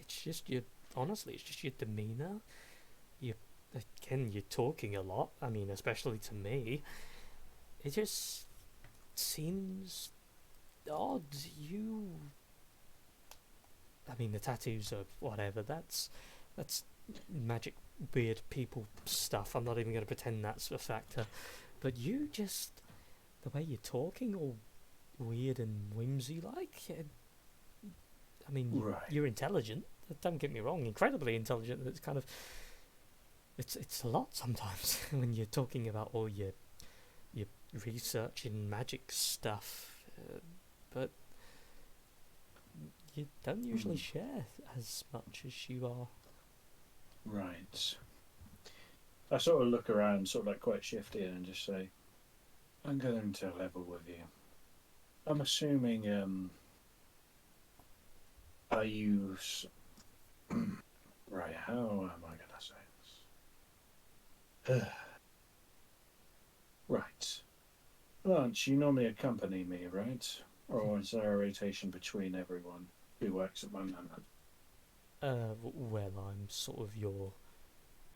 it's just your honestly, it's just your demeanor. You again, you're talking a lot. I mean, especially to me, it just seems odd. I mean, the tattoos are whatever. That's magic, weird people stuff. I'm not even going to pretend that's a factor. But you just the way you're talking, all weird and whimsy like. I mean, Right. you're intelligent. Don't get me wrong, incredibly intelligent. It's kind of it's a lot sometimes when you're talking about all your research in magic stuff, but you don't usually Mm, share as much as you are. right. I sort of look around, sort of like quite shifty, and just say, I'm going to level with you. I'm assuming I use. Right, how am I going to say this? Right. Lunch, you normally accompany me, right? Or is there a rotation between everyone who works at my manor? Well, I'm sort of your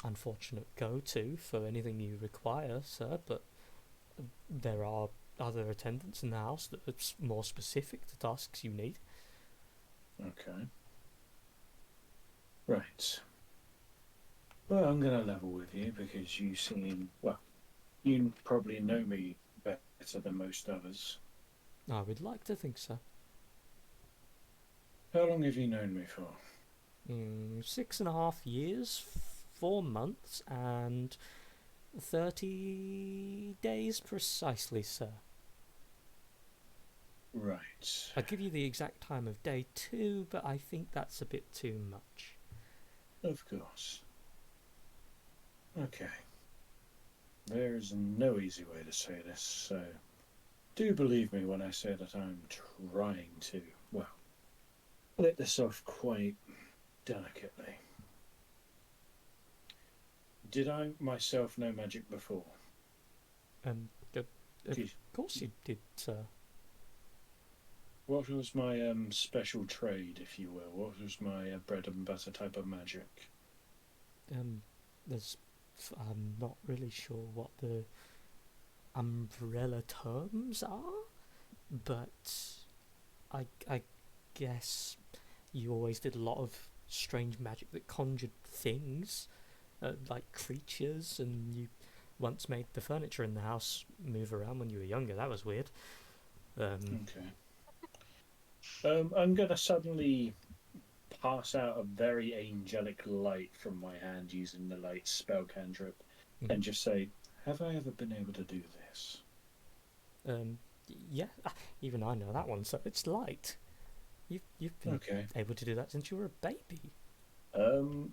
unfortunate go-to for anything you require, sir. But there are other attendants in the house that are more specific to tasks you need. Okay. Right. Well, I'm going to level with you because you seem, well, you probably know me better than most others. I would like to think so. How long have you known me for? 6.5 years, 4 months, and 30 days precisely, sir. Right. I'll give you the exact time of day too, but I think that's a bit too much. Of course. Okay. There is no easy way to say this, so do believe me when I say that I'm trying to, well, let this off quite delicately. Did I myself know magic before? Um, of Geez. course you did, sir. What was my special trade, if you will? What was my bread and butter type of magic? Um, there's, I'm not really sure what the umbrella terms are, but I guess you always did a lot of strange magic that conjured things, like creatures, and you once made the furniture in the house move around when you were younger. That was weird. Um, Okay. I'm gonna suddenly pass out a very angelic light from my hand using the light spell cantrip, mhm. and just say, "Have I ever been able to do this?" um, yeah, even I know that one. So it's light. You've been Okay. able to do that since you were a baby. Um,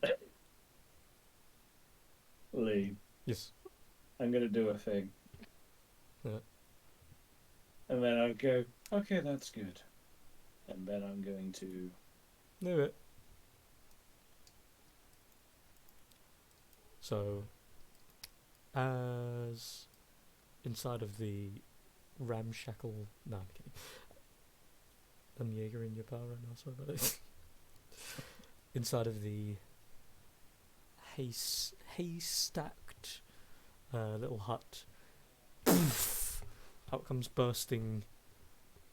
Lee, Yes. I'm gonna do a thing, Uh, and then I go, "Okay, that's good," and then I'm going to. Knew it. So, as inside of the ramshackle. No, I'm kidding. I'm Jaeger in your power right now. Sorry about it. Inside of the hay stacked little hut, out comes bursting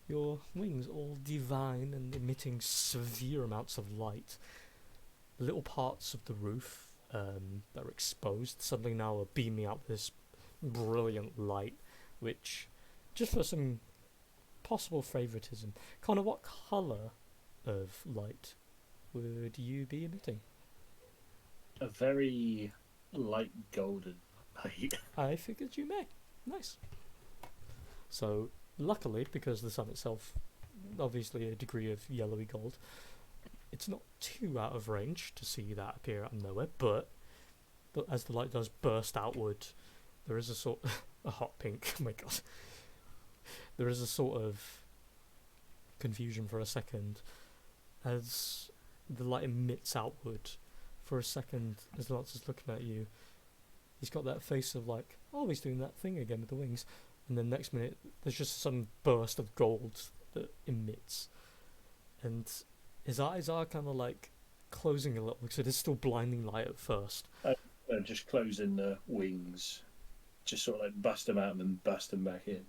your wings, all divine and emitting severe amounts of light. Little parts of the roof that are exposed suddenly now are beaming out this brilliant light, which, just for some possible favoritism, Connor, what colour of light would you be emitting? A very light golden light. I figured you may. Nice. So, luckily, because the sun itself, obviously a degree of yellowy gold, it's not too out of range to see that appear out of nowhere, but as the light does burst outward, there is a sort a hot pink. Oh my god. There is a sort of confusion for a second as the light emits outward. For a second, as Lance is looking at you, he's got that face of like, oh, he's doing that thing again with the wings. And then next minute, there's just a sudden burst of gold that emits. And his eyes are kind of like closing a little because it is still blinding light at first. Just closing the wings, just sort of like bust them out and then bust them back in.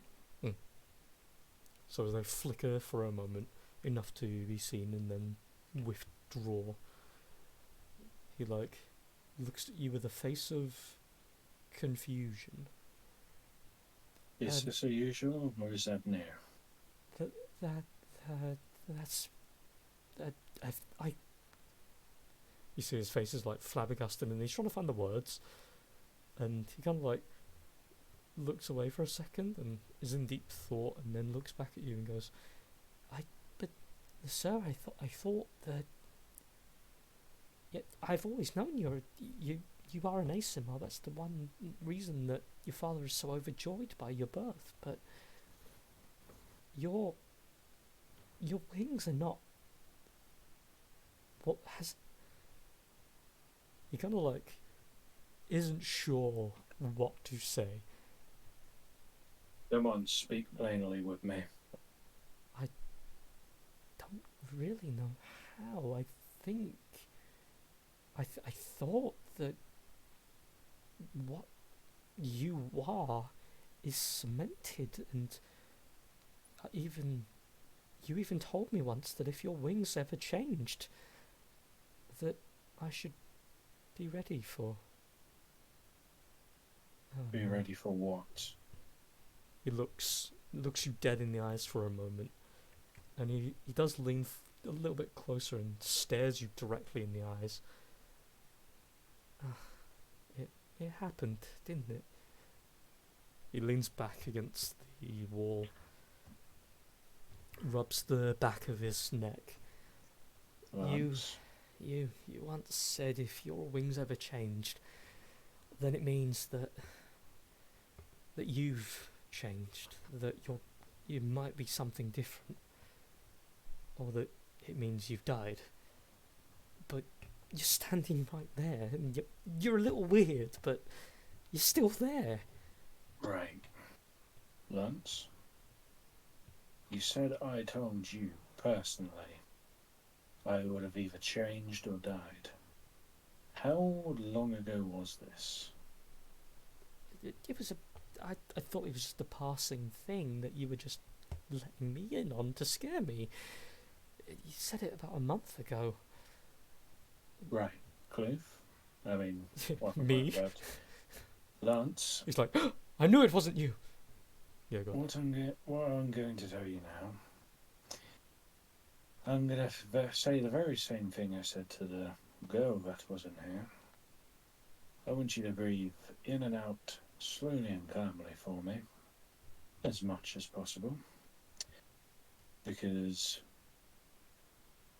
So they flicker for a moment, enough to be seen, and then withdraw. He looks at you with a face of confusion. Is this a usual, or is that new? That's I. You see his face is like flabbergasted, and he's trying to find the words, and he kind of like looks away for a second and is in deep thought, and then looks back at you and goes, but sir, I thought that. Yeah, I've always known you are an Asimar. That's the one reason that your father is so overjoyed by your birth. But your wings are not. What has? He kind of like isn't sure what to say. Come on, speak plainly with me. I don't really know how. I think. I thought that what you are is cemented, and you even told me once that if your wings ever changed, that I should be ready for. Be ready for what? He looks you dead in the eyes for a moment, and he does lean a little bit closer and stares you directly in the eyes. It happened, didn't it? He leans back against the wall, rubs the back of his neck. Once. You once said if your wings ever changed, then it means that you've changed, that you might be something different, or that it means you've died. But you're standing right there, and you're a little weird, but you're still there. Right. Lance, you said I told you, personally, I would have either changed or died. How long ago was this? It was I thought it was just a passing thing that you were just letting me in on to scare me. You said it about a month ago. Right. Cliff? I mean, what Me? Lance? He's like, I knew it wasn't you. Yeah, go on. What I'm going to tell you now, I'm going to say the very same thing I said to the girl that wasn't here. I want you to breathe in and out slowly and calmly for me, as much as possible, because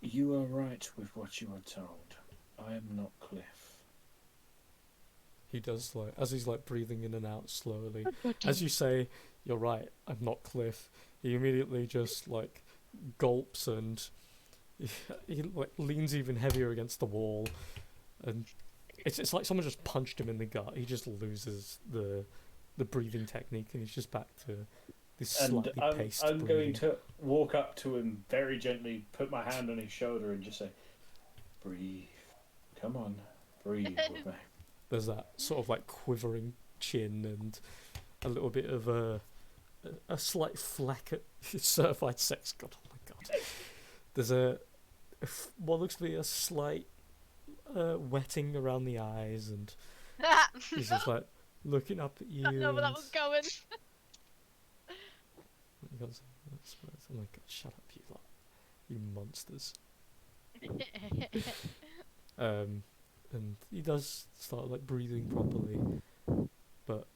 you are right with what you were told. I am not Cliff. He does, like, as he's like breathing in and out slowly. As you say, you're right, I'm not Cliff. He immediately just like gulps, and he like leans even heavier against the wall, and it's like someone just punched him in the gut. He just loses the breathing technique, and he's just back to this slightly paced I'm breathing. going to walk up to him very gently, put my hand on his shoulder, and just say, breathe. Come on, breathe with me. There's that sort of like quivering chin and a little bit of a slight fleck at certified sex god. Oh my god. There's what looks to be a slight wetting around the eyes, and he's just like looking up at you. I know where that was going. He goes, oh my god, shut up, you lot, you monsters. And he does start like breathing properly, but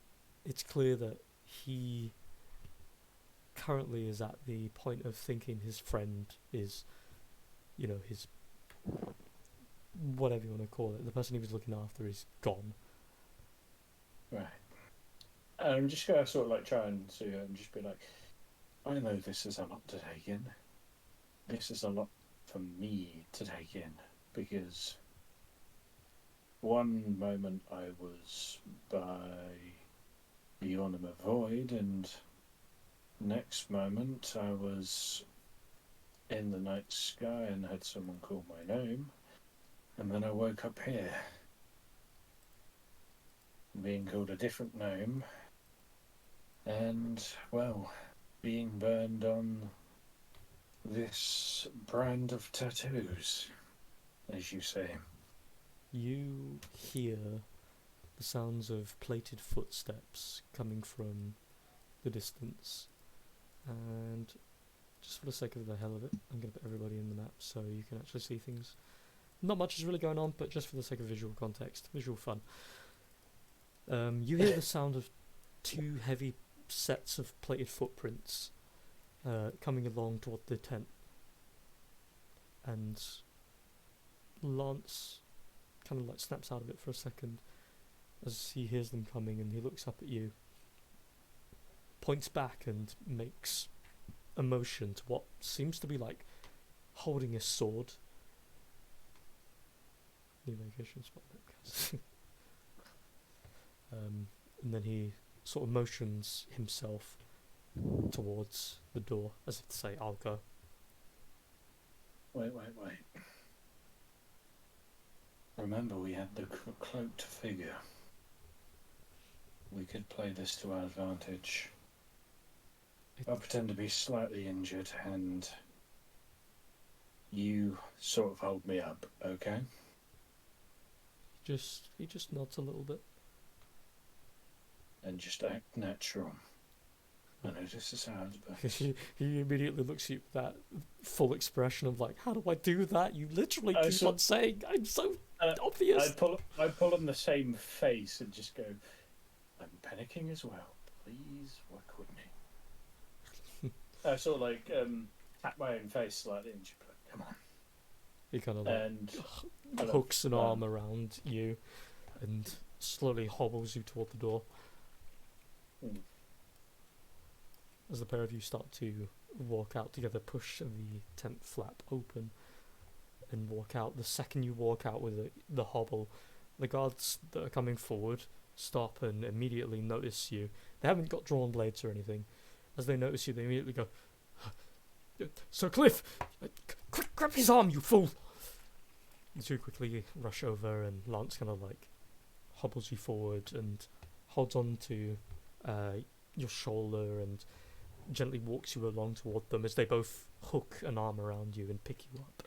it's clear that he currently is at the point of thinking his friend is, his whatever you want to call it, the person he was looking after is gone. Right. And I'm just going to sort of like try and see her and just be like, I know this is a lot to take in. This is a lot for me to take in, because one moment I was by beyond a void, and next moment I was in the night sky and had someone call my name, And then I woke up here, being called a different name, and, well, being burned on this brand of tattoos, as you say. You hear the sounds of plated footsteps coming from the distance, and just for the sake of the hell of it, I'm going to put everybody in the map so you can actually see things. Not much is really going on, but just for the sake of visual context, visual fun. You hear the sound of two heavy sets of plated footprints coming along toward the tent, and Lance kind of like snaps out of it for a second as he hears them coming, and he looks up at you, points back and makes a motion to what seems to be like holding a sword. New location spot webcast. And then he sort of motions himself towards the door as if to say, I'll go. Wait. Remember, we had the cloaked figure. We could play this to our advantage. I'll pretend to be slightly injured and you sort of hold me up, okay? He just nods a little bit. And just act natural. I know this is hard, but... he immediately looks at you with that full expression of like, how do I do that? You literally keep on saying, I'm so obvious. I pull on the same face and just go, I'm panicking as well. Please work with me. I sort of like tap my own face slightly and just be like, come on. He kind of like and hooks an arm around you and slowly hobbles you toward the door. As the pair of you start to walk out together, push the tent flap open and walk out. The second you walk out with the hobble, the guards that are coming forward stop and immediately notice you. They haven't got drawn blades or anything. As they notice you, they immediately go, Sir Cliff! Quick, grab his arm, you fool! The two quickly rush over, and Lance kind of like hobbles you forward and holds on to your shoulder and gently walks you along toward them as they both hook an arm around you and pick you up.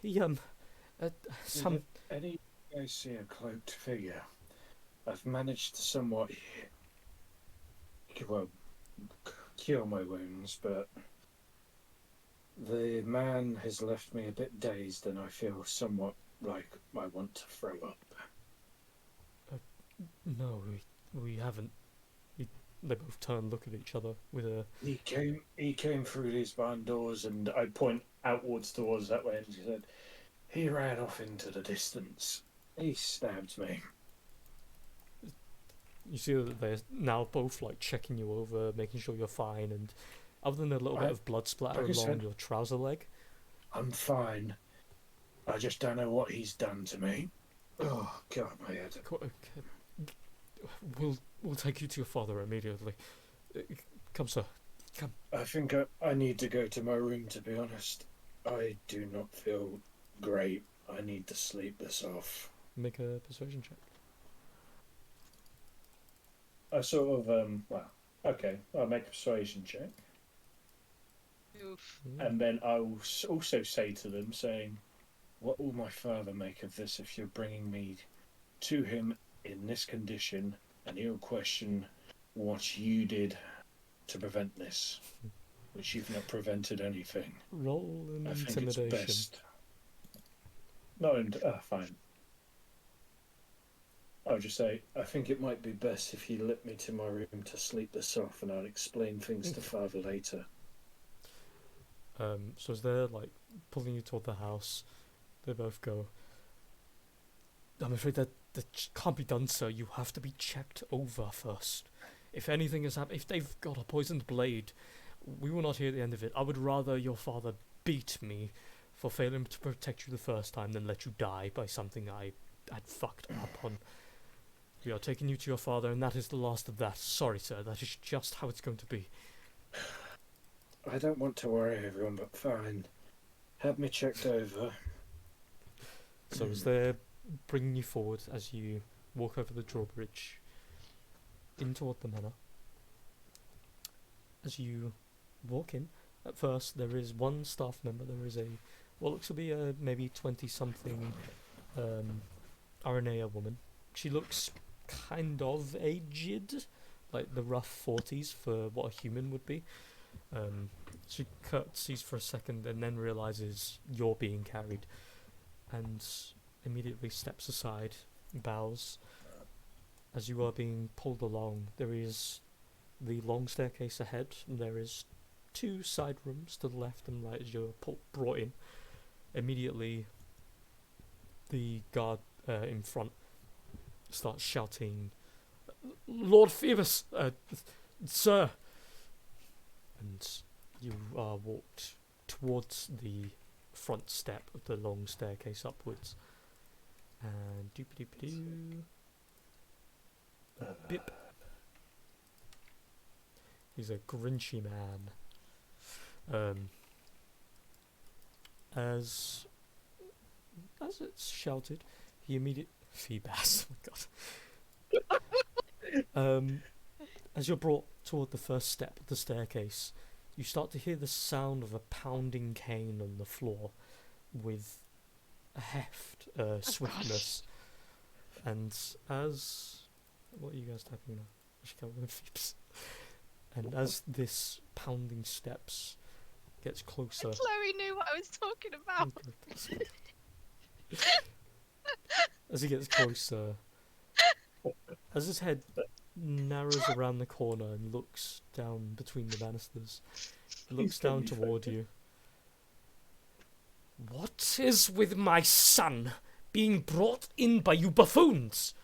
He If any I see a cloaked figure, I've managed to somewhat cure my wounds, but the man has left me a bit dazed and I feel somewhat like I want to throw up. No, we haven't. They both turn, look at each other with a... He came through these barn doors, and I point outwards towards that way, and he said, he ran off into the distance. He stabbed me. You see that they're now both like checking you over, making sure you're fine, and other than a little bit of blood splatter along your trouser leg, I'm fine. I just don't know what he's done to me. Oh God, my head. We'll take you to your father immediately. Come, sir. Come. I think I need to go to my room, to be honest. I do not feel great. I need to sleep this off. Make a persuasion check. I sort of, okay, I'll make a persuasion check. Oof. And then I'll also say to them, saying, what will my father make of this if you're bringing me to him in this condition, and he'll question what you did to prevent this, which you've not prevented anything. Roll an I think intimidation. it's best. No, fine. I'll just say, I think it might be best if you let me to my room to sleep this off, and I'll explain things to father later. So as they're like pulling you toward the house, they both go, I'm afraid that can't be done, sir. You have to be checked over first. If anything has happened, if they've got a poisoned blade, we will not hear the end of it. I would rather your father beat me for failing to protect you the first time than let you die by something I had fucked up on. We are taking you to your father, and that is the last of that. Sorry, sir. That is just how it's going to be. I don't want to worry everyone, but fine. Have me checked over. So as they're bringing you forward, as you walk over the drawbridge in toward the manor, as you walk in, at first there is one staff member. There is what looks to be a maybe 20-something Aranea woman. She looks kind of aged, like the rough 40s for what a human would be. She curtsies for a second and then realizes you're being carried, and immediately steps aside, bows. As you are being pulled along, there is the long staircase ahead, and there is 2 side rooms to the left and right as you're brought in. Immediately, the guard in front starts shouting, "Lord Phoebus, sir!" And you are walked towards the front step of the long staircase upwards. And doop-a-doop-a-doo. Bip. He's a grinchy man. As it's shouted, he immediately Feebas. Oh my god. As you're brought toward the first step of the staircase, you start to hear the sound of a pounding cane on the floor with a heft, swiftness. And as... What are you guys typing now? I should count them Phoebs. And as this pounding steps gets closer... Chloe knew what I was talking about. As he gets closer, as his head narrows around the corner and looks down between the banisters, he looks down toward you. "What is with my son being brought in by you buffoons?"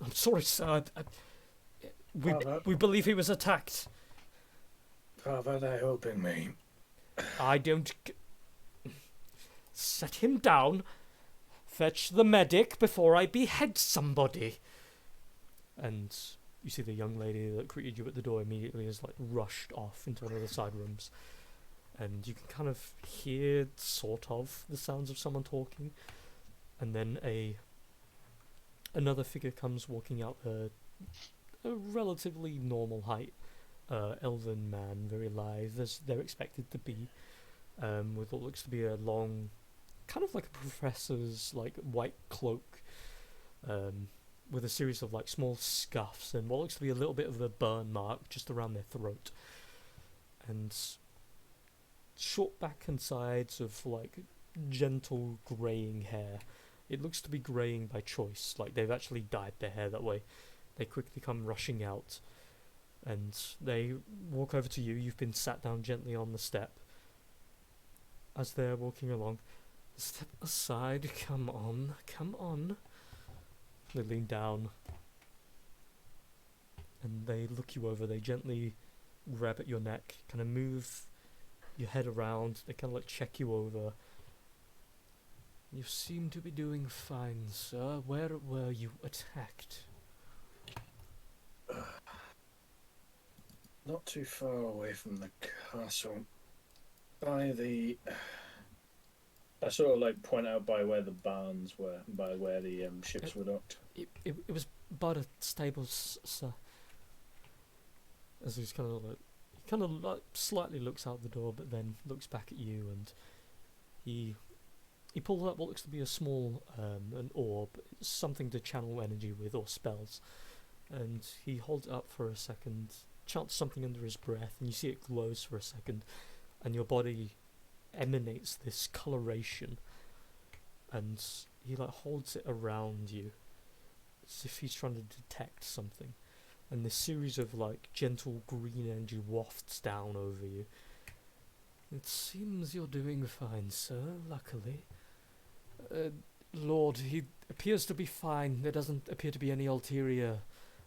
"I'm sorry, sir. We believe he was attacked." Father, they're helping me. "I don't... Set him down. Fetch the medic before I behead somebody." And you see the young lady that greeted you at the door immediately is like rushed off into one of the side rooms. And you can kind of hear sort of the sounds of someone talking. And then another figure comes walking out, a relatively normal height, elven man, very lithe as they're expected to be, with what looks to be a long, kind of like a professor's like white cloak, with a series of like small scuffs and what looks to be a little bit of a burn mark just around their throat, and short back and sides of like gentle greying hair. It looks to be greying by choice, like they've actually dyed their hair that way. They quickly come rushing out, and they walk over to you. You've been sat down gently on the step. As they're walking along, "Step aside, come on, come on." They lean down, and they look you over. They gently grab at your neck, kind of move your head around. They kind of like check you over. "You seem to be doing fine, sir. Where were you attacked?" Not too far away from the castle. By the... I sort of like point out by where the barns were, by where the ships were docked. It was by the stables, sir. As he's kind of like slightly looks out the door, but then looks back at you, and he pulls out what looks to be a small an orb, something to channel energy with or spells, and he holds it up for a second, chants something under his breath, and you see it glows for a second, and your body emanates this coloration, and he like holds it around you as if he's trying to detect something, and this series of like gentle green energy wafts down over you. "It seems you're doing fine, sir, luckily. Lord, he appears to be fine. There doesn't appear to be any ulterior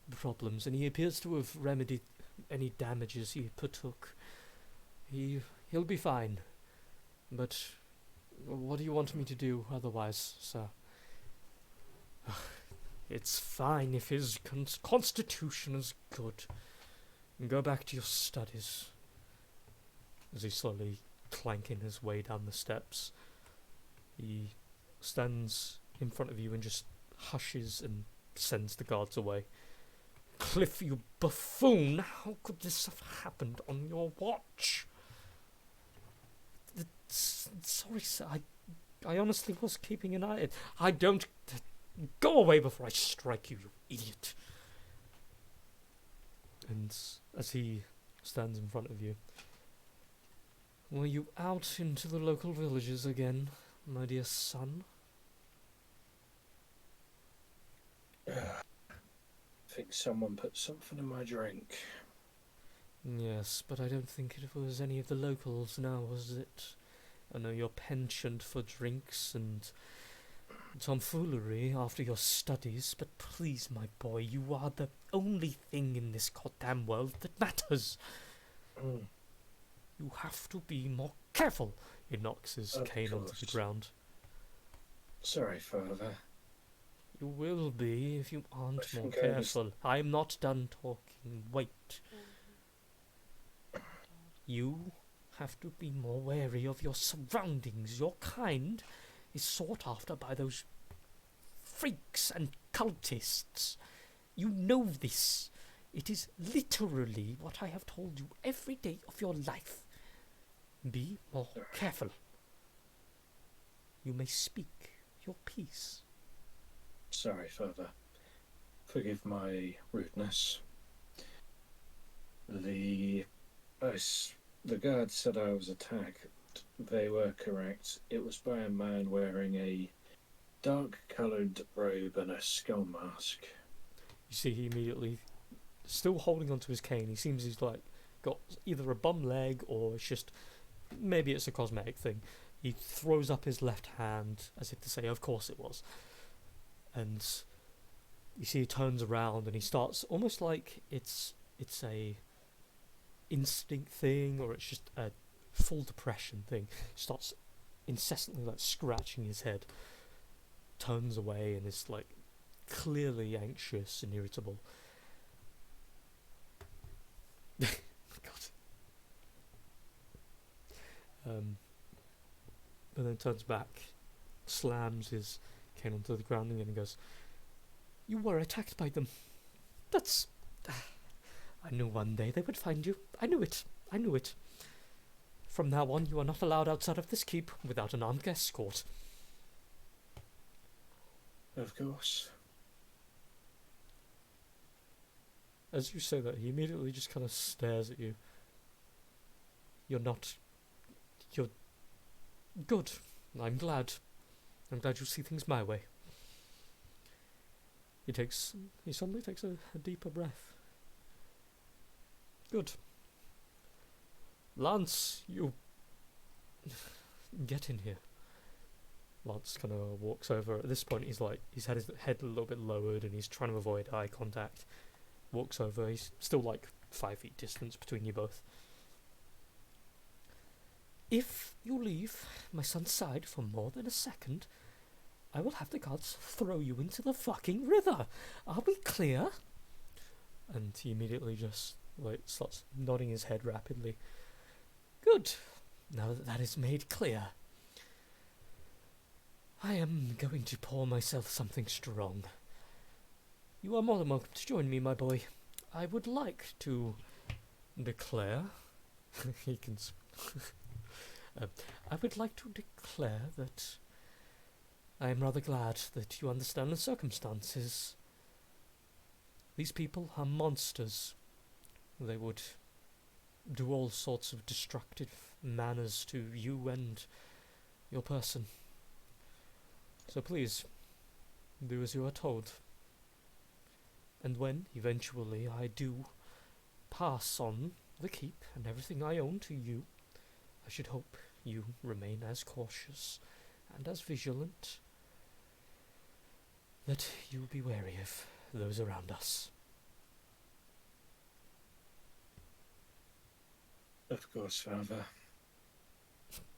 problems, and he appears to have remedied any damages he partook. He'll be fine. But what do you want me to do otherwise, sir?" "It's fine if his constitution is good. Go back to your studies." As he's slowly clanking his way down the steps, he stands in front of you and just hushes and sends the guards away. Cliff, you buffoon! How could this have happened on your watch? Sorry, sir. I honestly was keeping an eye. I don't. Go away before I strike you, you idiot. And as he stands in front of you, were you out into the local villages again, my dear son? I think someone put something in my drink. Yes, but I don't think it was any of the locals now, was it? I know you're pensioned for drinks and tomfoolery after your studies, but please, my boy, you are the only thing in this goddamn world that matters. You have to be more careful. He knocks his cane onto the ground. Sorry, Father. You will be if you aren't more careful. I'm not done talking. Wait. You have to be more wary of your surroundings. Your kind is sought after by those freaks and cultists. You know this. It is literally what I have told you every day of your life. Be more careful. You may speak your piece. Sorry, Father. Forgive my rudeness. The guards said I was attacked. They were correct. It was by a man wearing a dark-coloured robe and a skull mask. You see, he immediately, still holding onto his cane, he seems he's like got either a bum leg or it's just, maybe it's a cosmetic thing. He throws up his left hand as if to say, of course it was. And you see he turns around and he starts almost like it's a instinct thing or it's just a full depression thing. He starts incessantly like scratching his head, turns away and is like clearly anxious and irritable. God. And then turns back, slams his cane onto the ground again and goes, "You were attacked by them. That's... I knew one day they would find you. I knew it. I knew it. From now on, you are not allowed outside of this keep without an armed escort." Of course. As you say that, he immediately just kind of stares at you. You're good. I'm glad. I'm glad you see things my way. He suddenly takes a deeper breath. Good. Lance, you get in here. Lance kind of walks over. At this point, he's had his head a little bit lowered and he's trying to avoid eye contact. Walks over. He's still like 5 feet distance between you both. If you leave my son's side for more than a second, I will have the guards throw you into the fucking river. Are we clear? And he immediately just starts nodding his head rapidly. Good. Now that is made clear, I am going to pour myself something strong. You are more than welcome to join me, my boy. I would like to declare... he can... I would like to declare that I am rather glad that you understand the circumstances. These people are monsters. They would do all sorts of destructive manners to you and your person. So please, do as you are told. And when, eventually, I do pass on the keep and everything I own to you, I should hope you remain as cautious and as vigilant, that you will be wary of those around us. Of course, Father.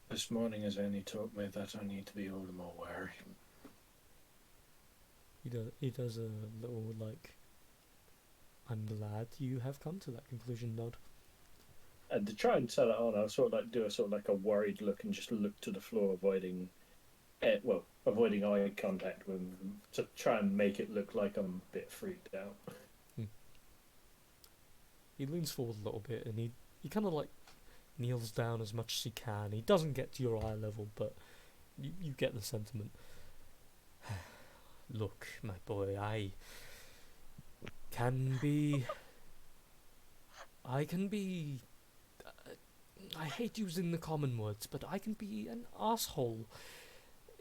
This morning has only taught me that I need to be all the more wary. He does a little, I'm glad you have come to that conclusion nod. And to try and sell it on, I'll do a worried look and just look to the floor, avoiding well, avoiding eye contact with them to try and make it look like I'm a bit freaked out. He leans forward a little bit and he kind of like kneels down as much as he can. He doesn't get to your eye level, but you get the sentiment. Look, my boy, I can be. I hate using the common words, but I can be an asshole.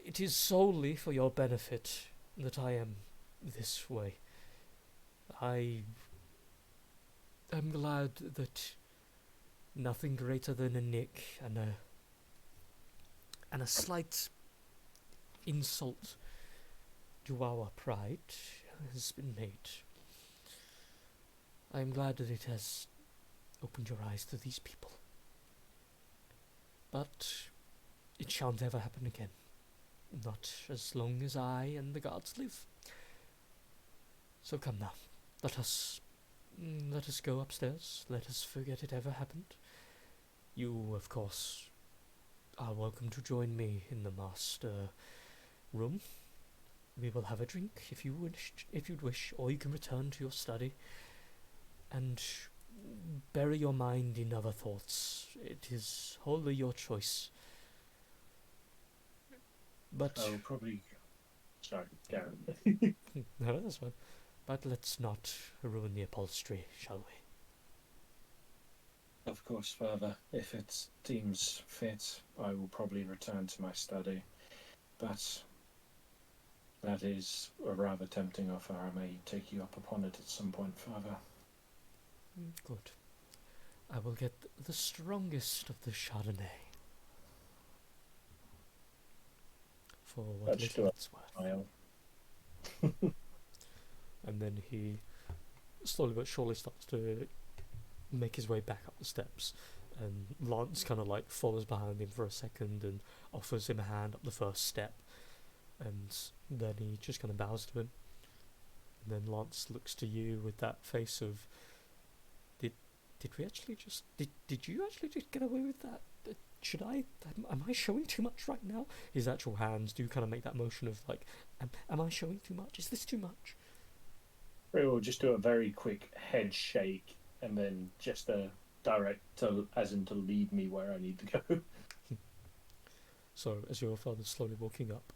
It is solely for your benefit that I am this way. I am glad that nothing greater than a nick and a slight insult to our pride has been made. I am glad that it has opened your eyes to these people. But it shan't ever happen again. Not as long as I and the guards live. So come now, let us go upstairs. Let us forget it ever happened. You, of course, are welcome to join me in the master room. We will have a drink if you'd wish, or you can return to your study and bury your mind in other thoughts. It is wholly your choice. But I'll probably. Sorry, Garen. no, that's fine. But let's not ruin the upholstery, shall we? Of course, Father. If it deems fit, I will probably return to my study. But that is a rather tempting offer. I may take you up upon it at some point, Father. Good. I will get the strongest of the Chardonnay. For what That's little still it's worth. And then he slowly but surely starts to make his way back up the steps. And Lance kind of like follows behind him for a second and offers him a hand up the first step. And then he just kind of bows to him. And then Lance looks to you with that face of, Did we actually just... Did you actually just get away with that? Should I... Am I showing too much right now? His actual hands do kind of make that motion of like, am I showing too much? Is this too much? We'll just do a very quick head shake and then just a direct as in to lead me where I need to go. So as your father's slowly walking up,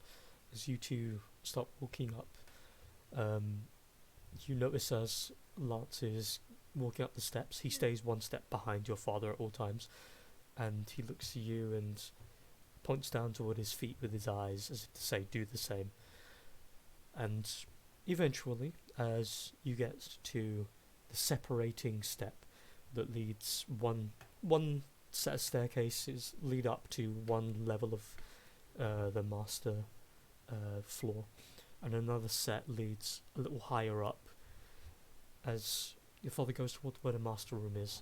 as you two start walking up, you notice as Lance is walking up the steps, he stays one step behind your father at all times, and he looks to you and points down toward his feet with his eyes as if to say, do the same. And eventually, as you get to the separating step that leads one set of staircases lead up to one level of the master floor, and another set leads a little higher up. As your father goes towards where the master room is,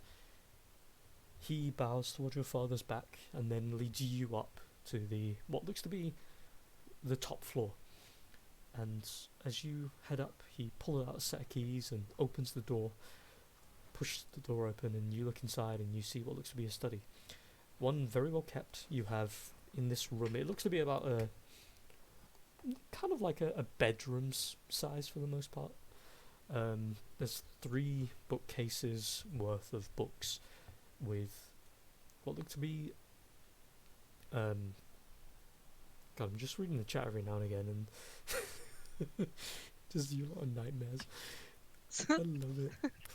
he bows towards your father's back and then leads you up to the what looks to be the top floor. And as you head up, he pulls out a set of keys and opens the door, pushes the door open, and you look inside and you see what looks to be a study. One very well kept. You have in this room, it looks to be about a kind of like a bedroom's size for the most part. There's 3 bookcases worth of books with what look to be God, I'm just reading the chat every now and again and just you lot of nightmares. I love it.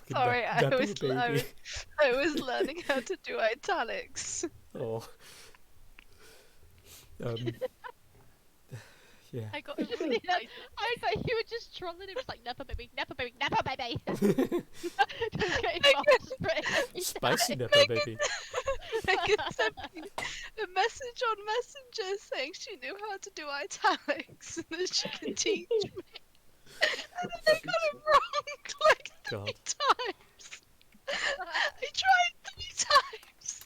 Fucking Sorry, baby. I was learning how to do italics. Oh. Yeah. I got really I thought you were just trolling him, just like Nepo baby, Nepo baby, Nepo baby. Just getting frustrated. Spicy Nepo baby. Megan sent me a message on Messenger saying she knew how to do italics and that she could teach me. And then I got it wrong like 3 God. times. I tried 3 times.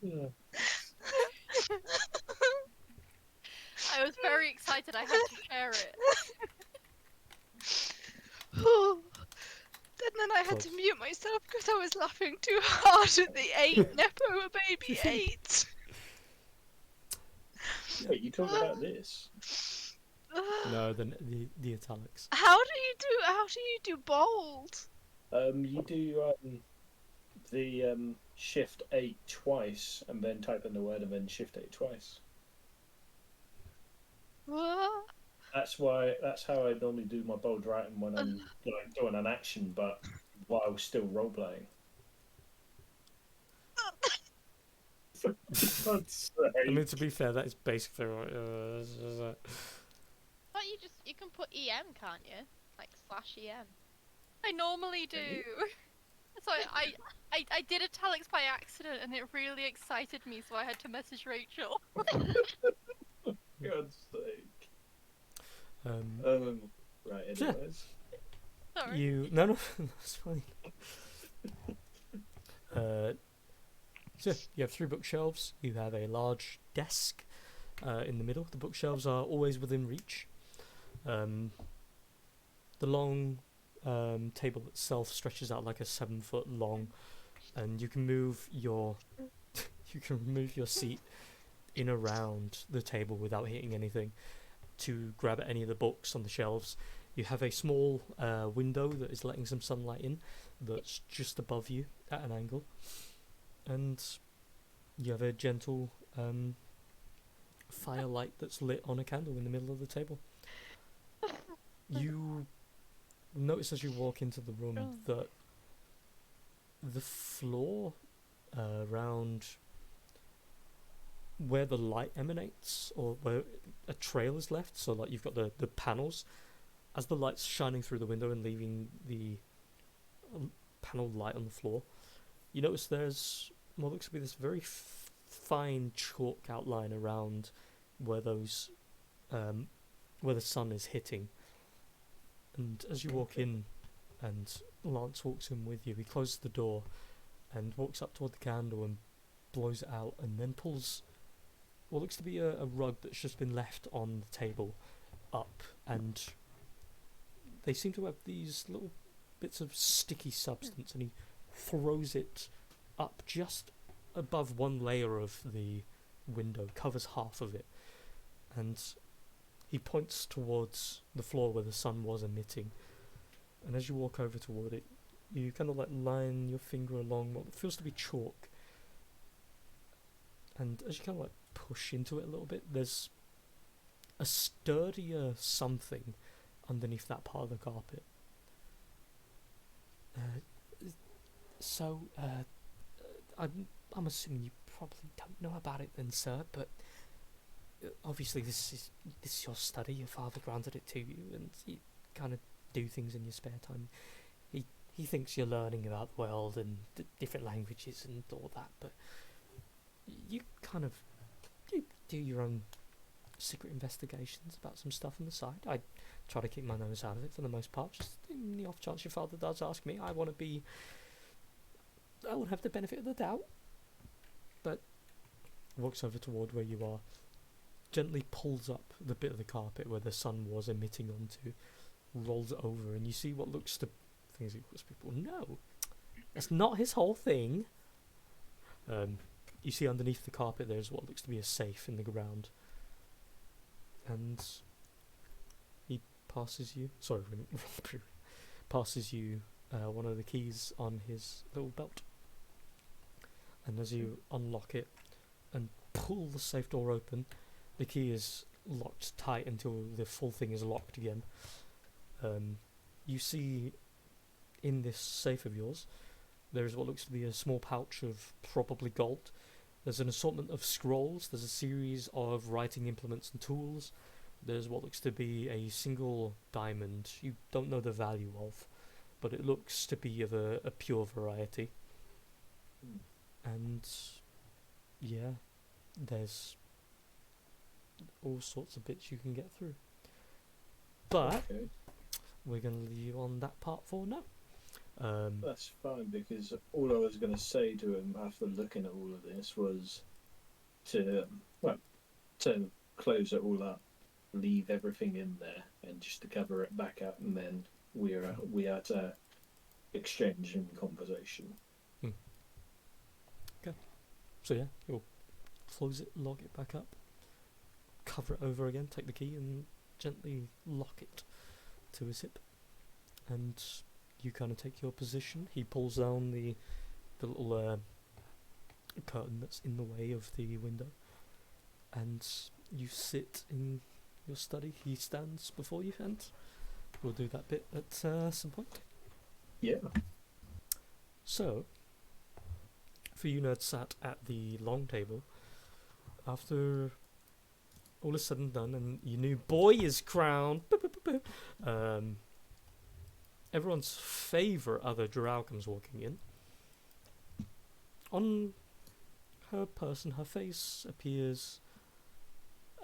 Yeah. I was very excited I had to share it. And then I had to mute myself because I was laughing too hard at the 8 Nepo baby 8. Wait, you talk about this? No, the italics. How do you do bold? You do the shift 8 twice, and then type in the word, and then shift 8 twice. What? That's how I normally do my bold writing when I'm like doing an action, but while still role playing. For God's I mean, sake. to be fair, that is basically what. But you can put EM, can't you? Like /EM. I normally do. So I did italics by accident and it really excited me, so I had to message Rachel. God's sake. Right, Yeah. anyways. Sorry. No, that's fine. So you have 3 bookshelves. You have a large desk in the middle. The bookshelves are always within reach. The long table itself stretches out like a 7-foot long, and you can move your seat in around the table without hitting anything to grab at any of the books on the shelves. You have a small window that is letting some sunlight in that's just above you at an angle, and you have a gentle firelight that's lit on a candle in the middle of the table. You notice as you walk into the room that the floor around where the light emanates, or where a trail is left, so like you've got the panels, as the light's shining through the window and leaving the panel light on the floor, you notice there's what looks to be this very fine chalk outline around where those where the sun is hitting. And as you walk in, and Lance walks in with you, he closes the door and walks up toward the candle and blows it out, and then pulls what looks to be a rug that's just been left on the table up, and they seem to have these little bits of sticky substance, and he throws it up just above one layer of the window, covers half of it, and he points towards the floor where the sun was emitting. And as you walk over toward it, you kind of like line your finger along what feels to be chalk, and as you kind of like push into it a little bit, there's a sturdier something underneath that part of the carpet. I'm assuming you probably don't know about it then, sir, but obviously this is your study. Your father granted it to you, and you kind of do things in your spare time. He thinks you're learning about the world and different languages and all that, but you kind of do your own secret investigations about some stuff on the side. I try to keep my nose out of it for the most part, just in the off chance your father does ask me. I want to have the benefit of the doubt. But walks over toward where you are, gently pulls up the bit of the carpet where the sun was emitting onto, rolls it over, and you see what looks to things that cause people, no, that's not his whole thing. You see underneath the carpet there's what looks to be a safe in the ground, and he passes you one of the keys on his little belt, and as you unlock it and pull the safe door open, the key is locked tight until the full thing is locked again. You see in this safe of yours there is what looks to be a small pouch of probably gold. There's an assortment of scrolls, there's a series of writing implements and tools, there's what looks to be a single diamond you don't know the value of, but it looks to be of a pure variety. And yeah, there's all sorts of bits you can get through. But Okay. we're going to leave on that part for now. That's fine, because all I was going to say to him after looking at all of this was to close it all up, leave everything in there, and just to cover it back up, and then we are to exchange in conversation. So yeah, you'll close it, log it back up. cover it over again, take the key and gently lock it to his hip. And you kind of take your position. He pulls down the little curtain that's in the way of the window, and you sit in your study. He stands before you, and we'll do that bit at some point. Yeah. So, for you nerds sat at the long table, after all is said and done, and your new boy is crowned, everyone's favourite other drow comes walking in. On her person, her face appears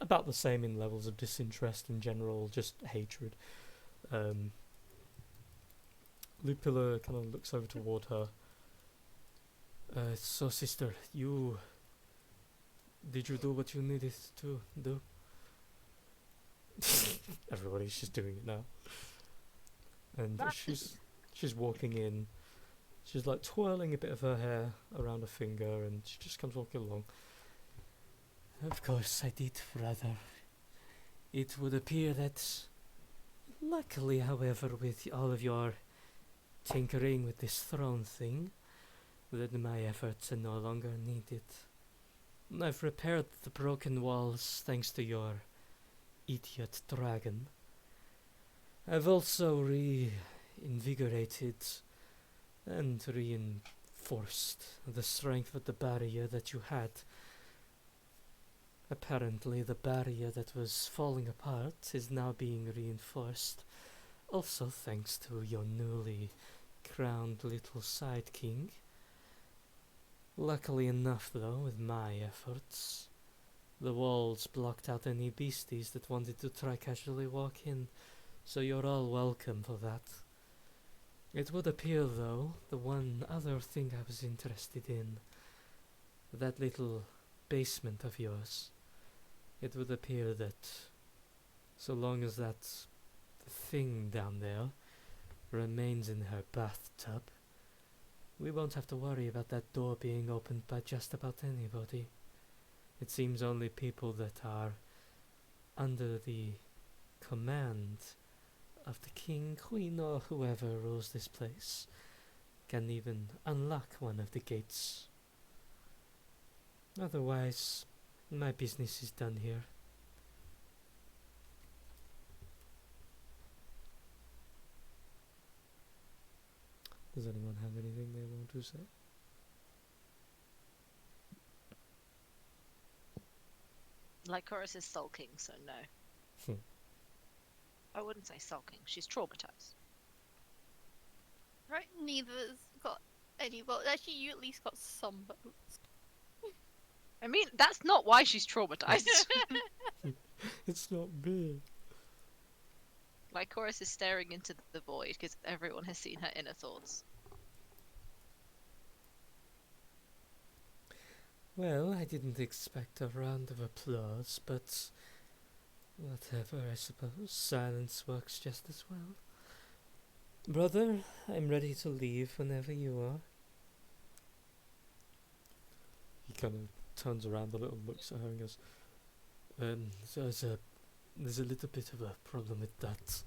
about the same in levels of disinterest and general just hatred. Lupilla kind of looks over toward her. So sister, did you do what you needed to do? Everybody's just doing it now. And she's walking in. She's like twirling a bit of her hair around her finger, and she just comes walking along. Of course I did, brother. It would appear that, luckily, however, with all of your tinkering with this throne thing, that my efforts are no longer needed. I've repaired the broken walls thanks to your idiot dragon. I've also reinvigorated and reinforced the strength of the barrier that you had. Apparently the barrier that was falling apart is now being reinforced, also thanks to your newly crowned little side king. Luckily enough though, with my efforts, the walls blocked out any beasties that wanted to try casually walk in, so you're all welcome for that. It would appear though, the one other thing I was interested in, that little basement of yours, it would appear that so long as that thing down there remains in her bathtub, we won't have to worry about that door being opened by just about anybody. It seems only people that are under the command of the king, queen, or whoever rules this place can even unlock one of the gates. Otherwise, my business is done here. Does anyone have anything they want to say? Lycoris is sulking, so no. Hmm. I wouldn't say sulking. She's traumatized. Right, neither's got any votes. Actually, you at least got some votes. I mean, that's not why she's traumatized. It's not me. Lycoris is staring into the void because everyone has seen her inner thoughts. Well, I didn't expect a round of applause, but whatever, I suppose. Silence works just as well. Brother, I'm ready to leave whenever you are. He kind of turns around a little, looks at her and goes, there's a little bit of a problem with that.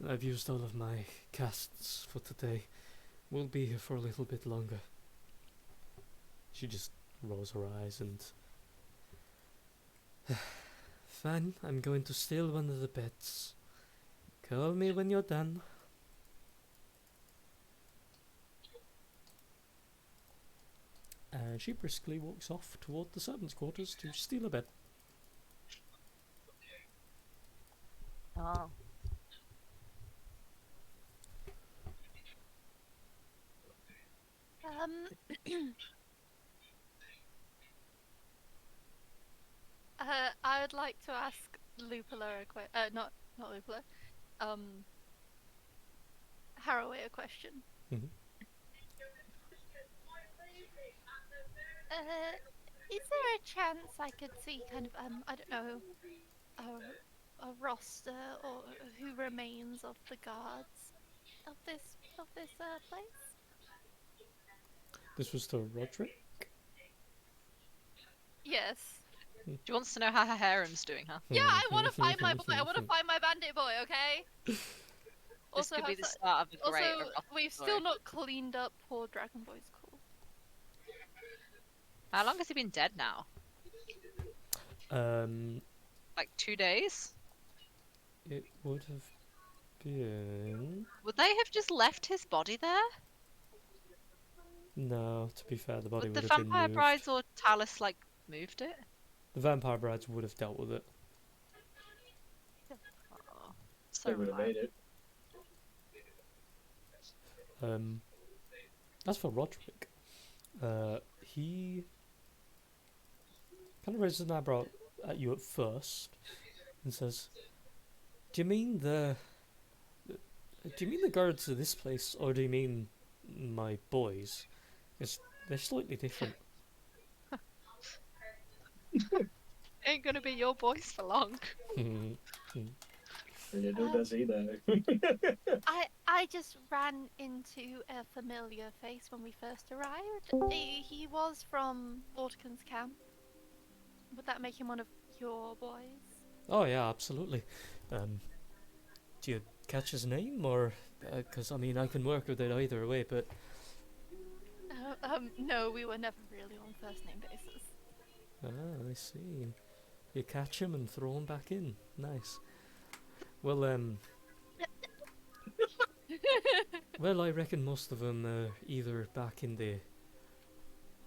I've used all of my casts for today. We'll be here for a little bit longer. She just rolls her eyes and... Fine, I'm going to steal one of the beds. Call me when you're done. And she briskly walks off toward the servants' quarters to steal a bed. Oh. I would like to ask Lupilla a question. Not Lupilla. Haraway a question. Mhm. Is there a chance I could see kind of I don't know, a roster or who remains of the guards of this place? This was to Roderick. Yes. She wants to know how her harem's doing, huh? Yeah, I want to find my boy. I want to find my bandit boy. Okay. This Also, could be has the that- start of a great also, erotic we've story. still not cleaned up poor Dragon Boy's cool. How long has he been dead now? Like 2 days? It would have been. Would they have just left his body there? No, to be fair, the body Would the would have been vampire moved. brides or Talus like moved it? The vampire brides would have dealt with it. Oh, They so would have reliable. made it. As for Roderick, he kind of raises an eyebrow at you at first and says, "Do you mean the guards of this place, or do you mean my boys? Because they're slightly different." Ain't gonna be your boys for long. Neither does he though. I just ran into a familiar face when we first arrived. He was from Vortican's camp. Would that make him one of your boys? Oh yeah, absolutely. Do you catch his name, or because I mean I can work with it either way, but No, we were never really on first name basis. I see. You catch him and throw him back in. Nice. Well, well, I reckon most of them are either back in the.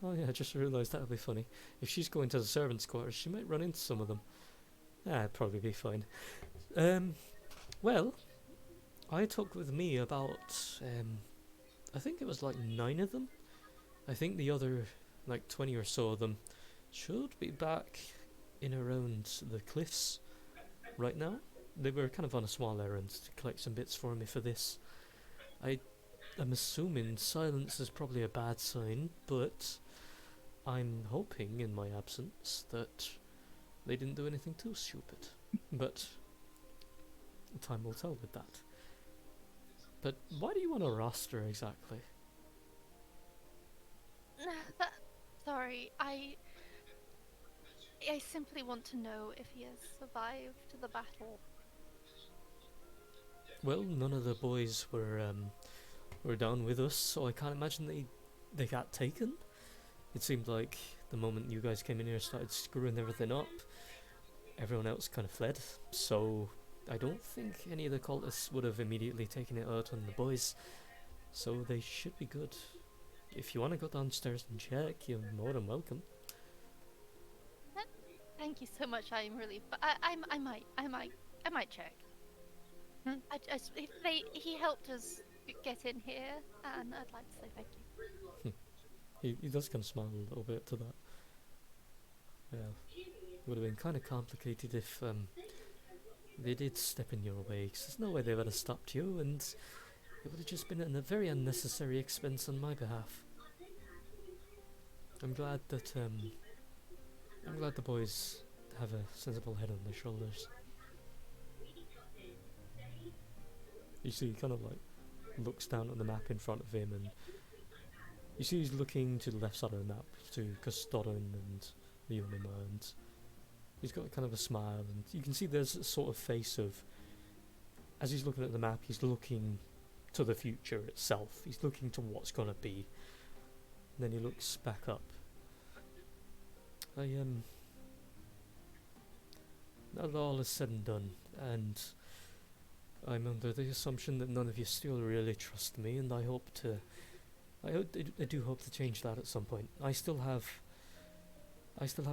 Oh yeah, I just realised that would be funny. If she's going to the servants' quarters, she might run into some of them. It'd probably be fine. Well, I took with me about, I think it was like 9 of them. I think the other, like 20 or so of them, should be back in around the cliffs right now. They were kind of on a small errand to collect some bits for me for this. I'm assuming silence is probably a bad sign, but I'm hoping in my absence that they didn't do anything too stupid. But time will tell with that. But why do you want a roster exactly? Sorry, I simply want to know if he has survived the battle. Well, none of the boys were down with us, so I can't imagine they got taken. It seemed like the moment you guys came in here and started screwing everything up, everyone else kind of fled. So I don't think any of the cultists would have immediately taken it out on the boys. So they should be good. If you want to go downstairs and check, you're more than welcome. Thank you so much. I'm relieved, but I might check. He helped us get in here, and I'd like to say thank you. He does kind of smile a little bit to that. Yeah, it would have been kind of complicated if they did step in your way, 'cause there's no way they would have stopped you, and it would have just been a very unnecessary expense on my behalf. I'm glad that the boys have a sensible head on their shoulders. You see, he kind of like looks down at the map in front of him, and you see he's looking to the left side of the map to Custoden and Leonima, and he's got kind of a smile, and you can see there's a sort of face of, as he's looking at the map, he's looking to the future itself. He's looking to what's gonna be. And then he looks back up. Now that all is said and done, and I'm under the assumption that none of you still really trust me, and I do hope to change that at some point. I still have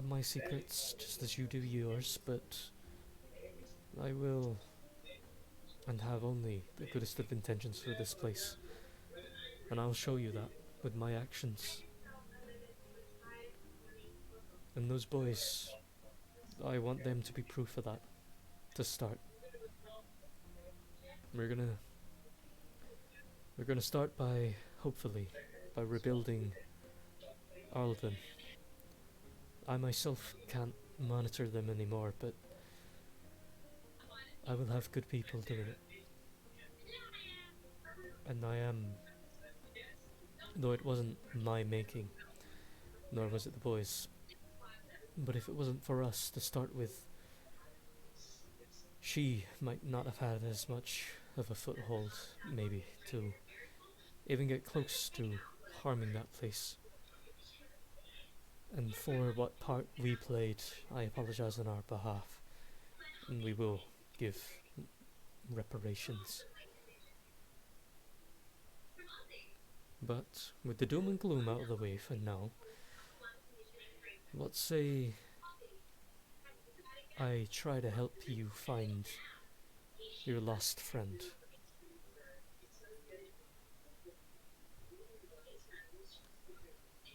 my secrets, just as you do yours, but I will, and have only the goodest of intentions for this place, and I'll show you that with my actions. And those boys, I want them to be proof of that, to start. We're gonna start by, hopefully, by rebuilding Arlden. I myself can't monitor them anymore, but I will have good people doing it. And I am, though it wasn't my making, nor was it the boys', But if it wasn't for us to start with, she might not have had as much of a foothold, maybe, to even get close to harming that place. And for what part we played, I apologize on our behalf, and we will give reparations. But with the doom and gloom out of the way for now, let's say I try to help you find your lost friend.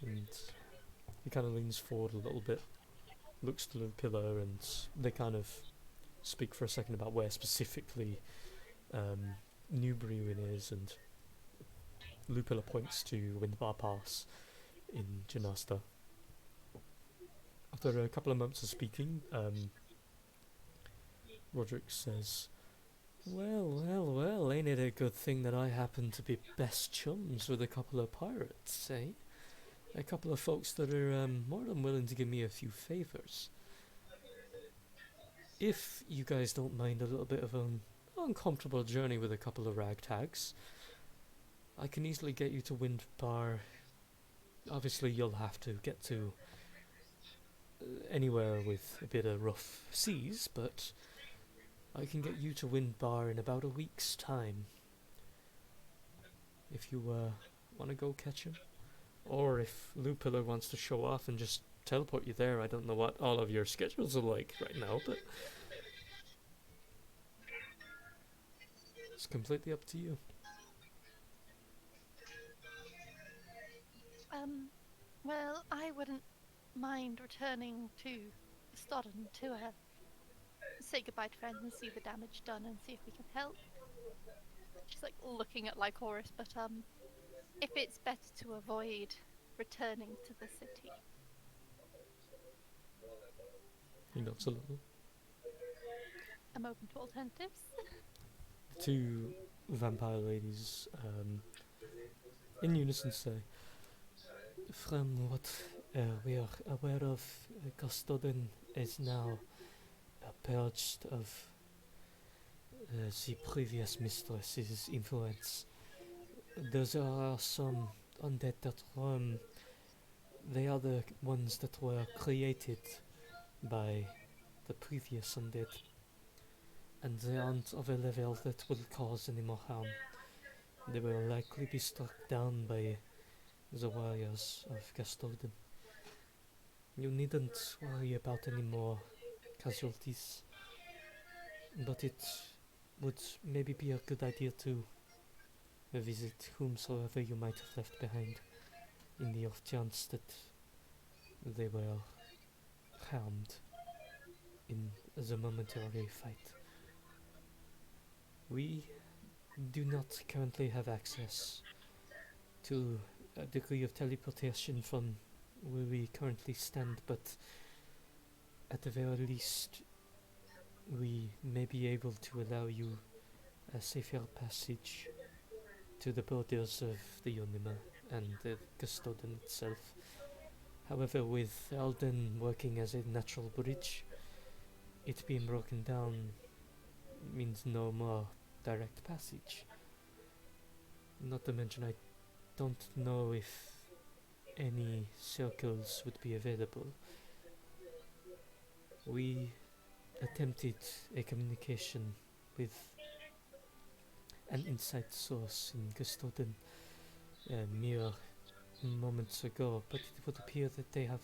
And he kind of leans forward a little bit, looks to the pillar, and they kind of speak for a second about where specifically Newbury is, and Lupilla points to Windbar Pass in Janasta. After a couple of moments of speaking, Roderick says, well, ain't it a good thing that I happen to be best chums with a couple of pirates, eh? A couple of folks that are more than willing to give me a few favours. If you guys don't mind a little bit of an uncomfortable journey with a couple of ragtags, I can easily get you to Windbar. Obviously, you'll have to get to anywhere with a bit of rough seas, but I can get you to Windbar in about a week's time. If you want to go catch him. Or if Lupilla wants to show off and just teleport you there. I don't know what all of your schedules are like right now, but it's completely up to you. Well, I wouldn't mind returning to Stodden to say goodbye to friends and see the damage done and see if we can help. She's like looking at Lycoris, but if it's better to avoid returning to the city. He nods a little. I'm open to alternatives. The two vampire ladies in unison say, from what we are aware of, Custodin is now purged of the previous mistress's influence. There are some undead that roam. They are the ones that were created by the previous undead, and they aren't of a level that will cause any more harm. They will likely be struck down by the warriors of Gastolden. You needn't worry about any more casualties, but it would maybe be a good idea to visit whomsoever you might have left behind, in the off chance that they were harmed in the momentary fight. We do not currently have access to a degree of teleportation from where we currently stand, but at the very least we may be able to allow you a safer passage to the borders of the Unima and the Custodian itself. However, with Alden working as a natural bridge, it being broken down means no more direct passage. Not to mention, I don't know if any circles would be available. We attempted a communication with an inside source in Custodian mere moments ago, but it would appear that they have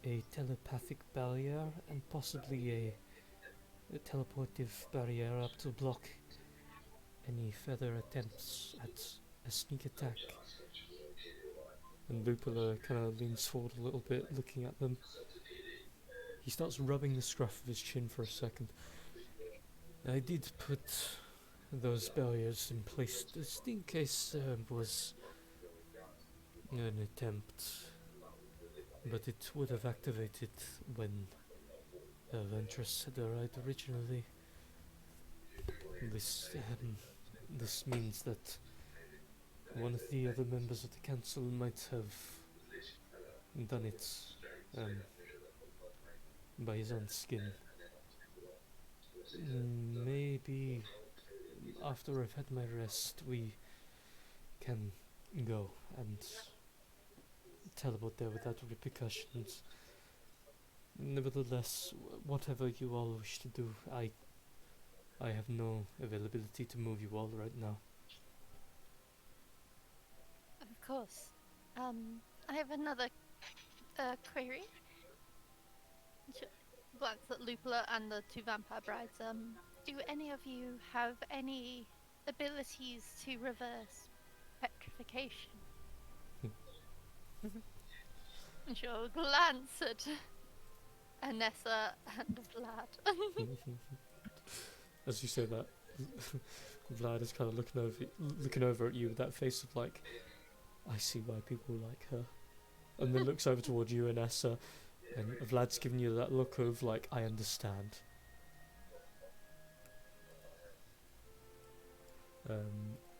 a telepathic barrier and possibly a teleportive barrier up to block any further attempts at a sneak attack. And Lupilla kind of leans forward a little bit, looking at them. He starts rubbing the scruff of his chin for a second. I did put those barriers in place just in case there was an attempt, but it would have activated when Ventress had arrived originally. This means that one of the other members of the council might have done it by his own skin. Maybe after I've had my rest, we can go and teleport there without repercussions. Nevertheless, whatever you all wish to do, I have no availability to move you all right now. Of course. I have another query. She'll glance at Lupula and the two vampire brides. Do any of you have any abilities to reverse petrification? And she'll glance at Anessa and Vlad. As you say that, Vlad is kind of looking over at you with that face of like, I see why people like her, and then looks over towards you and Essa, and Vlad's giving you that look of like, I understand.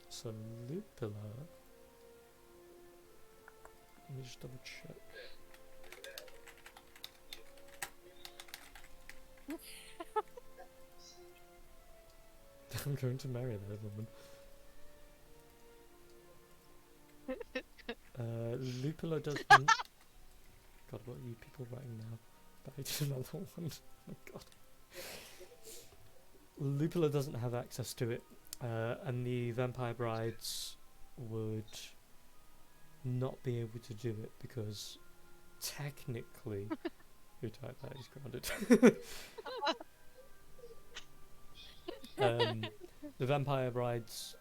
So Lupilla, let me just double check. I'm going to marry that woman. Lupilla doesn't. God, what are you people writing now? But I did another one. Oh my god. Lupilla doesn't have access to it, and the vampire brides would not be able to do it because technically, who typed that is grounded. The vampire brides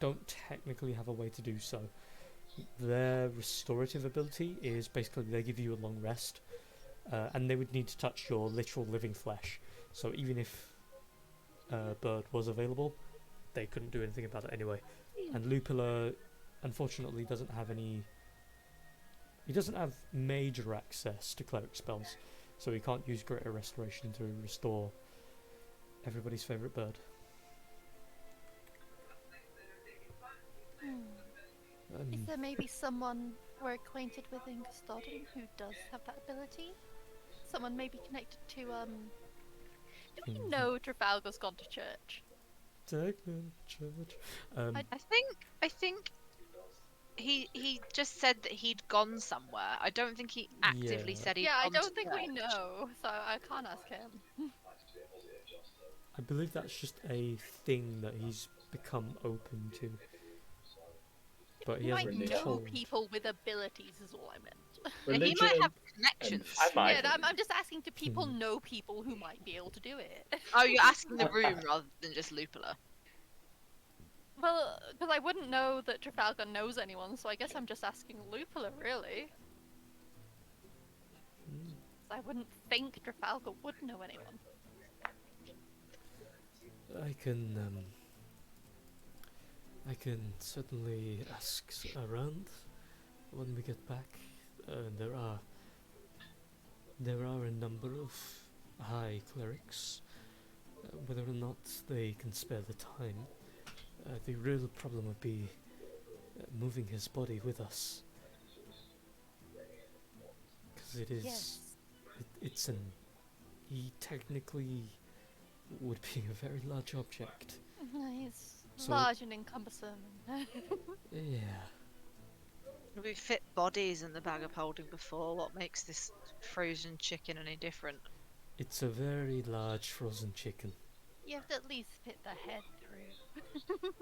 don't technically have a way to do so. Their restorative ability is basically they give you a long rest, and they would need to touch your literal living flesh. So even if Bird was available, they couldn't do anything about it anyway. And Lupilla, unfortunately, doesn't have any. He doesn't have major access to cleric spells, so he can't use Greater Restoration to restore everybody's favourite bird. Is there maybe someone we're acquainted with in Custodon who does have that ability? Someone maybe connected to, do we know Trafalgar's gone to church? Take me to church. I think he just said that he'd gone somewhere. I don't think he actively Yeah. said he'd Yeah, I gone to don't think we church. know, so I can't ask him. I believe that's just a thing that he's become open to. But he He might hasn't been know told. people with abilities is all I meant. Yeah, he might have connections. I might. Yeah, I'm just asking, do people know people who might be able to do it? Oh, you're asking the room rather than just Lupilla. Well, because I wouldn't know that Trafalgar knows anyone, so I guess I'm just asking Lupula, really. I wouldn't think Trafalgar would know anyone. I can certainly ask around when we get back. There are a number of high clerics. Whether or not they can spare the time, the real problem would be moving his body with us. Because it is, Yes. he technically would be a very large object. He's So- large and encumbersome. Yeah. We fit bodies in the bag of holding before. What makes this frozen chicken any different? It's a very large frozen chicken. You have to at least fit the head through.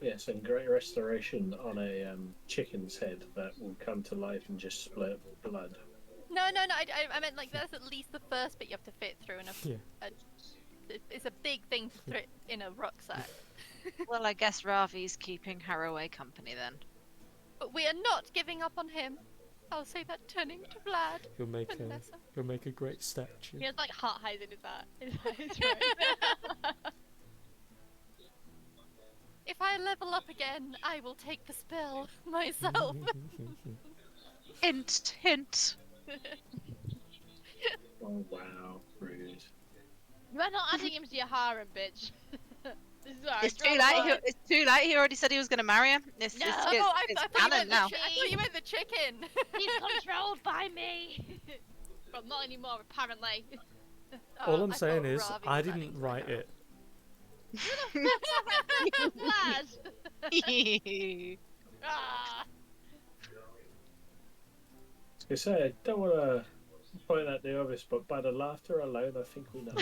Yes, and great restoration on a chicken's head that will come to life and just split blood. No, I meant like that's at least the first bit you have to fit through, and Yeah. it's a big thing to fit in a rucksack. Well, I guess Ravi's keeping Haraway company then. But we are not giving up on him. I'll say that turning to Vlad He'll make and Nessa. a great statue. He has like heart highs in his throat. If I level up again, I will take the spell myself. Hint, hint. Oh wow, rude. You are not adding him to your harem, bitch. Sorry, It's too drop late. line. It's too late. He already said he was going to marry her. It's, No. it's, Oh, it's, I it's thought you canon meant now. I thought you meant the chicken. He's controlled by me. Well, not anymore, apparently. All I'm I saying thought is, Ravi I was adding didn't to the write count. it. Lad. Ah. I say, I don't want to point out the obvious, but by the laughter alone, I think we know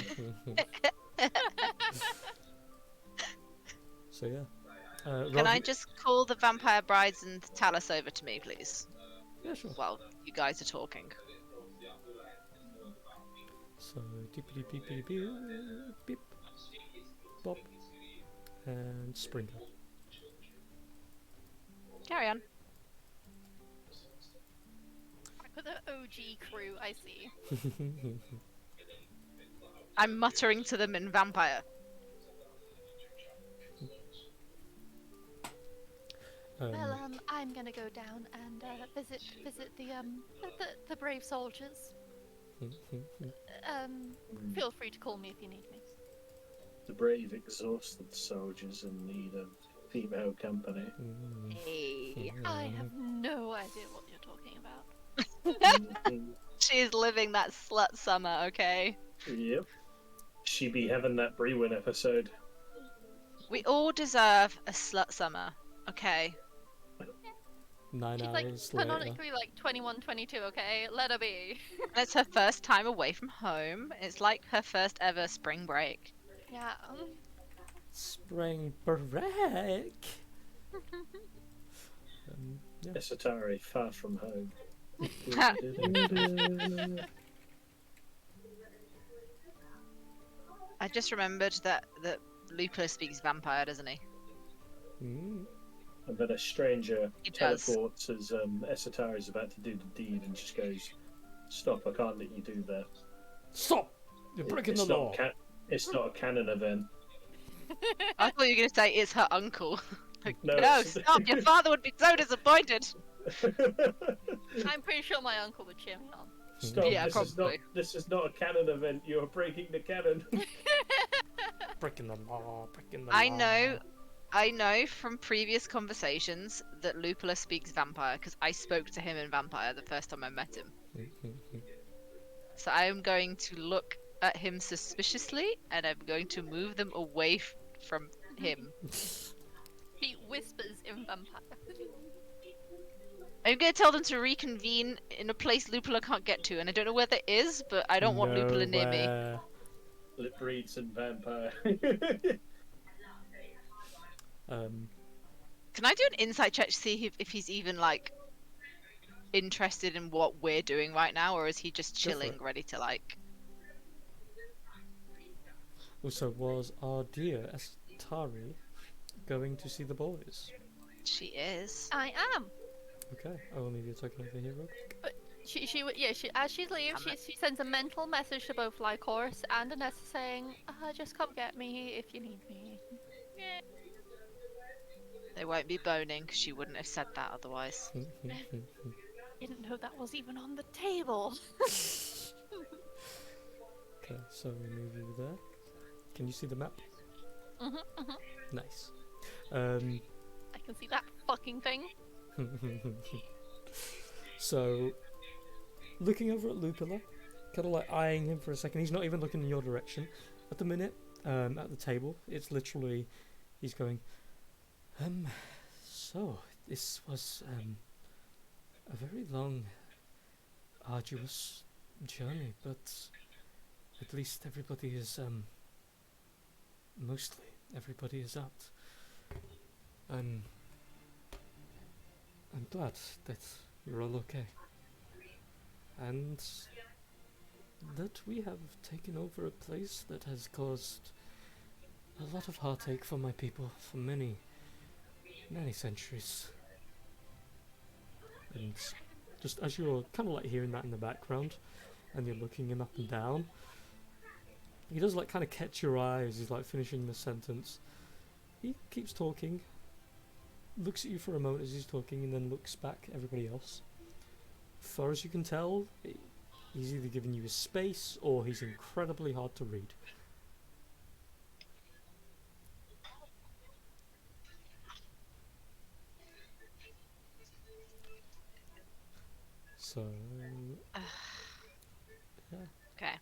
it. So yeah. Can I Ravi- just call the vampire brides and Talus over to me, please? Yeah, sure. While you guys are talking. So dippity beepity beep, beep, bop, and Springer. Carry on. For the OG crew, I see. I'm muttering to them in vampire. Well, I'm gonna go down and visit the brave soldiers. Feel free to call me if you need me. The brave, exhausted soldiers in need of female company. Hey. I have no idea what you're talking about. She's living that slut summer, okay? Yep. She be having that Brewin episode. We all deserve a slut summer, okay? 9 She's like hours later. canonically like 21, 22, okay? Let her be. And it's her first time away from home. It's like her first ever spring break. Yeah. Spring break. Yeah. Esatari, far from home. I just remembered that Lupus speaks vampire, doesn't he? And then a stranger He does. teleports as Esatari's about to do the deed and just goes, "Stop, I can't let you do that. Stop! You're breaking It's the not law. It's not a canon event." I thought you were going to say it's her uncle. Like, No, no, it's- stop! Your father would be so disappointed. I'm pretty sure my uncle would cheer me on. Stop, Yeah, probably. this is not a canon event, you're breaking the canon. Breaking the law. Breaking the law. I know from previous conversations that Lupula speaks vampire because I spoke to him in vampire the first time I met him. So I am going to look at him suspiciously and I'm going to move them away from him. He whispers in vampire. I'm going to tell them to reconvene in a place Lupula can't get to, and I don't know where that is, but I don't want Lupula near me. Nowhere. Lip reads and vampire. Can I do an insight check to see if he's even like interested in what we're doing right now, or is he just Go for chilling, it. ready to like? Also, was our dear Astari going to see the boys? She is. I am. Okay, I will need you to take over here real quick. She as she leaves, she sends a mental message to both Lycoris and Anessa saying, just come get me if you need me. They won't be boning 'cause she wouldn't have said that otherwise. Didn't know that was even on the table. Okay, so we move you there. Can you see the map? Nice. I can see that fucking thing. So, looking over at Lupula, kind of like eyeing him for a second. He's not even looking in your direction at the minute. At the table, it's literally he's going. So this was a very long, arduous journey, but at least everybody is mostly everybody is out. I'm glad that you're all okay. And that we have taken over a place that has caused a lot of heartache for my people for many, many centuries. And just as you're kind of like hearing that in the background, and you're looking him up and down, he does like kind of catch your eye as he's like finishing the sentence. He keeps talking, looks at you for a moment as he's talking, and then looks back at everybody else. As far as you can tell, he's either giving you his space or he's incredibly hard to read. So, yeah. Okay.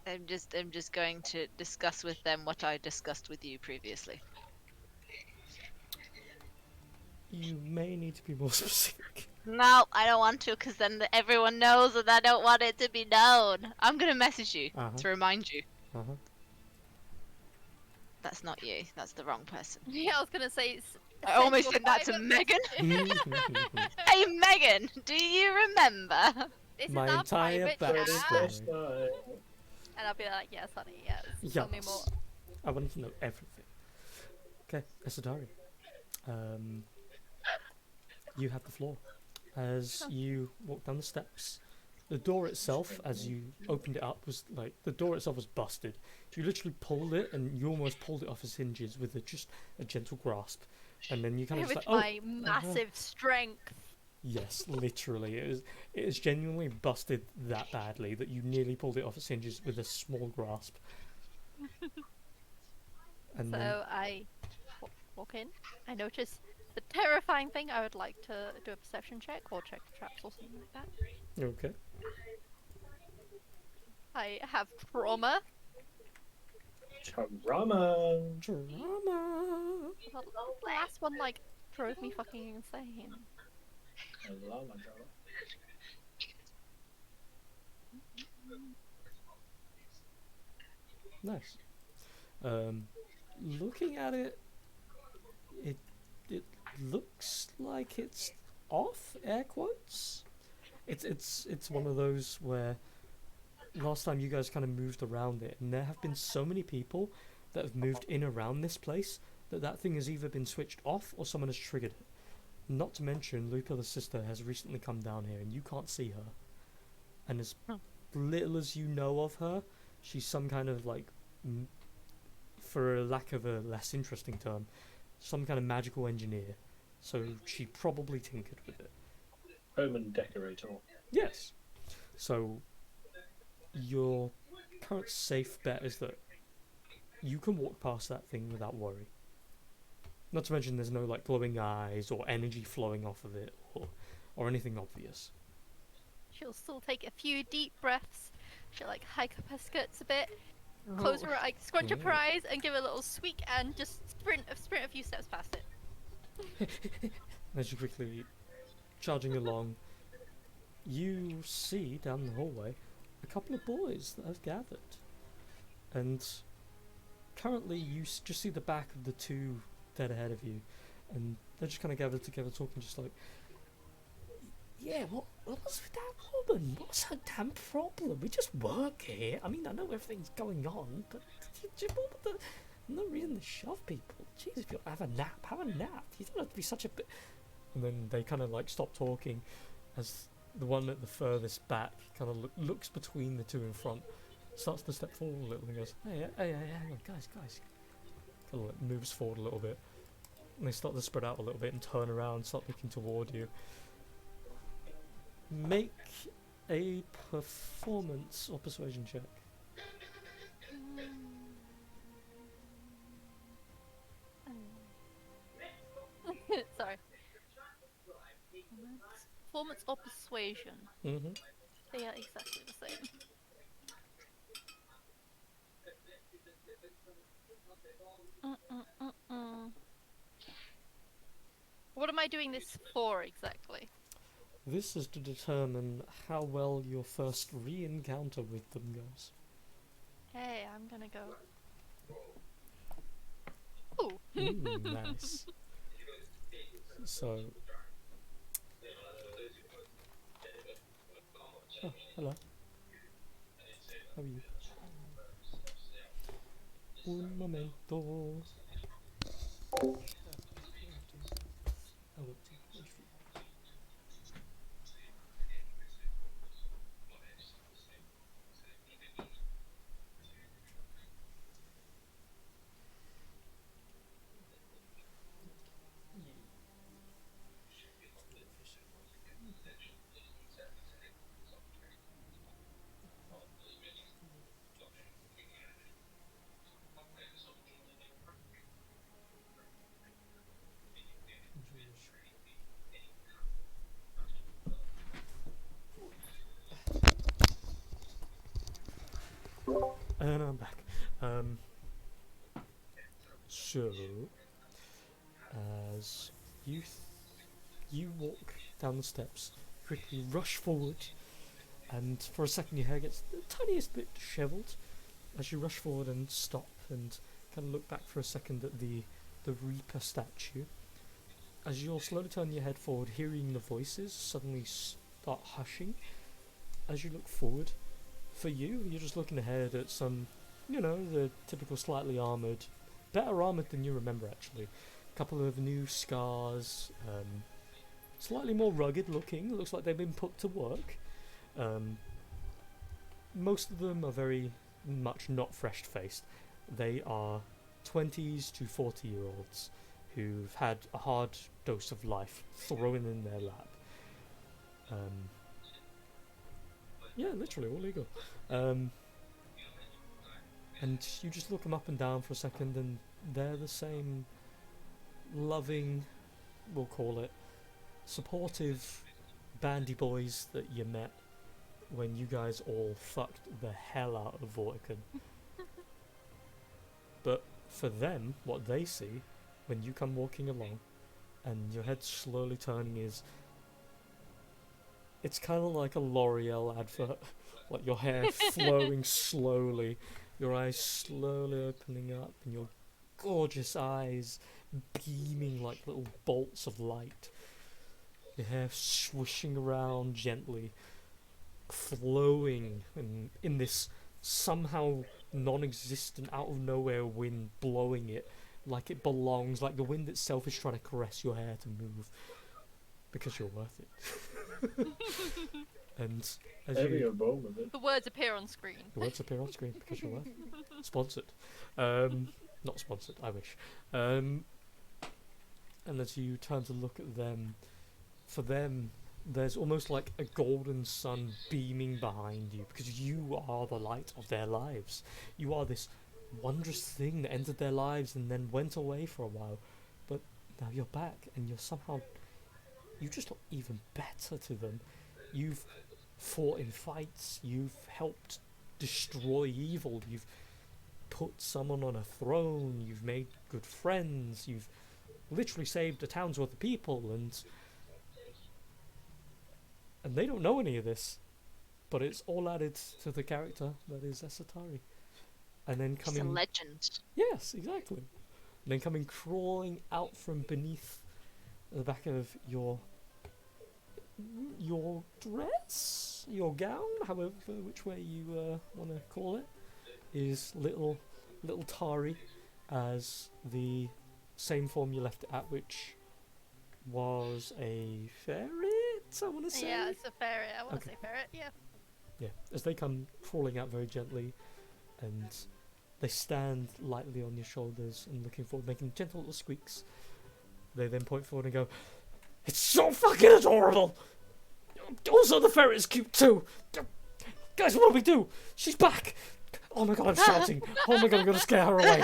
I'm just going to discuss with them what I discussed with you previously. You may need to be more specific. No, I don't want to, because then everyone knows, and I don't want it to be known. I'm gonna message you Uh-huh. to remind you. Uh-huh. That's not you. That's the wrong person. Yeah, I was gonna say. I almost send did your that to private Megan. message. Hey, Megan, do you remember? This My is our entire private backstory. chat. And I'll be like, yes, honey, yes. Tell me more. Yes. I want to know everything. Okay, Esadari. You have the floor. As you walk down the steps, the door itself, as you opened it up, was like the door itself was busted. You literally pulled it, and you almost pulled it off its hinges with just a gentle grasp, and then you kind of With just like, my massive strength. yes, literally, it is genuinely busted that badly that you nearly pulled it off its hinges with a small grasp. And So then, I walk in. I notice the terrifying thing. I would like to do a perception check or check the traps or something like that. okay. I have trauma. Drama. Drama. The last one like drove me fucking insane. Drama, drama. Nice. Looking at it, it looks like it's off, air quotes. It's one of those where last time you guys kind of moved around it, and there have been so many people that have moved in around this place that thing has either been switched off or someone has triggered it. Not to mention, Lupilla's sister has recently come down here, and you can't see her. And as little as you know of her, she's some kind of like, for a lack of a less interesting term, some kind of magical engineer. So she probably tinkered with it. Roman decorator. Yes. So your current safe bet is that you can walk past that thing without worry. Not to mention there's no like glowing eyes or energy flowing off of it or anything obvious. She'll still take a few deep breaths. She'll like hike up her skirts a bit, close her eyes, scrunch up her eyes, and give a little squeak and just sprint a few steps past it. As you quickly charging along, you see down the hallway a couple of boys that have gathered, and currently you just see the back of the two dead ahead of you, and they're just kind of gathered together talking, just like, yeah, what was with that woman? What's her damn problem? We just work here. I mean, I know everything's going on, but no reason to shove people. Jeez, if you have a nap, have a nap. You don't have to be such a bit. And then they kind of like stop talking, as the one at the furthest back kind of looks between the two in front, starts to step forward a little, and goes, hey, hang on, guys. Kind of like moves forward a little bit, and they start to spread out a little bit and turn around, start looking toward you. Make a performance or persuasion check. Sorry. Performance or persuasion? Mm-hmm. They are exactly the same. What am I doing this for exactly? This is to determine how well your first re-encounter with them goes. Hey, I'm gonna go. Ooh. Nice. So. Oh, hello. How are you? Un momento. as you walk down the steps, quickly rush forward, and for a second your hair gets the tiniest bit dishevelled as you rush forward and stop and kind of look back for a second at the Reaper statue. As you'll slowly turn your head forward, hearing the voices suddenly start hushing. As you look forward, for you, you're just looking ahead at some, the typical slightly armoured, better armoured than you remember actually. A couple of new scars, slightly more rugged looking, looks like they've been put to work. Most of them are very much not fresh-faced. They are 20s to 40-year-olds who've had a hard dose of life thrown in their lap. Yeah, literally, all legal. And you just look them up and down for a second, and they're the same loving, we'll call it, supportive bandy boys that you met when you guys all fucked the hell out of Vortican. But for them, what they see when you come walking along and your head slowly turning is, it's kind of like a L'Oreal advert, like your hair flowing slowly, your eyes slowly opening up, and your gorgeous eyes beaming like little bolts of light, your hair swishing around gently, flowing in this somehow non-existent, out of nowhere wind blowing it like it belongs, like the wind itself is trying to caress your hair to move because you're worth it. And as The words appear on screen. the words appear on screen because you're worth it. Sponsored. Not sponsored, I wish. And as you turn to look at them, for them there's almost like a golden sun beaming behind you because you are the light of their lives. You are this wondrous thing that entered their lives and then went away for a while, but now you're back and you're somehow, you just look even better to them. You've fought in fights, you've helped destroy evil, you've put someone on a throne, you've made good friends, you've literally saved a town's worth of people, and they don't know any of this, but it's all added to the character that is Esatari. And then He's a legend. yes, exactly. And then coming crawling out from beneath the back of your dress, your gown, however, which way you want to call it, is little Tari, as the same form you left it at, which was a ferret, I want to say. Yeah, it's a ferret. I want to Okay. say ferret. Yeah. Yeah, as they come crawling out very gently, and they stand lightly on your shoulders and looking forward, making gentle little squeaks. They then point forward and go, "It's so fucking adorable! Also, the ferret is cute too! Guys, what do we do? She's back! Oh my god, I'm shouting! Oh my god, I'm gonna scare her away!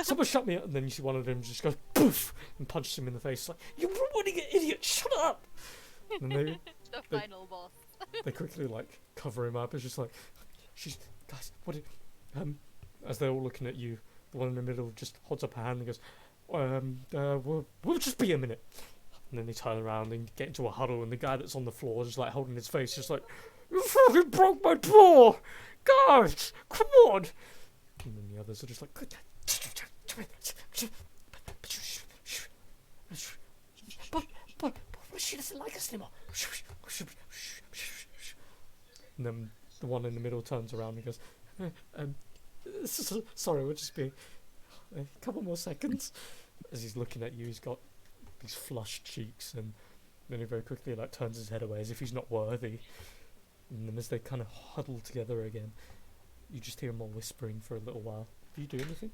Someone shut me up!" And then you see one of them just goes poof and punches him in the face, like, "You ruining it, idiot! Shut up!" And they The They- final boss. they quickly like cover him up. It's just like, guys, what as they're all looking at you, the one in the middle just holds up a hand and goes, we'll just be a minute. And then they turn around and get into a huddle, and the guy that's on the floor just like holding his face, just like, "You fucking broke my paw! Guys, come on!" And then the others are just like, but she doesn't like us anymore. And then the one in the middle turns around and goes, "Sorry, we'll just be a couple more seconds." As he's looking at you, he's got these flushed cheeks, and then he very quickly like turns his head away as if he's not worthy. And then as they kind of huddle together again, you just hear them all whispering for a little while. Do you do anything?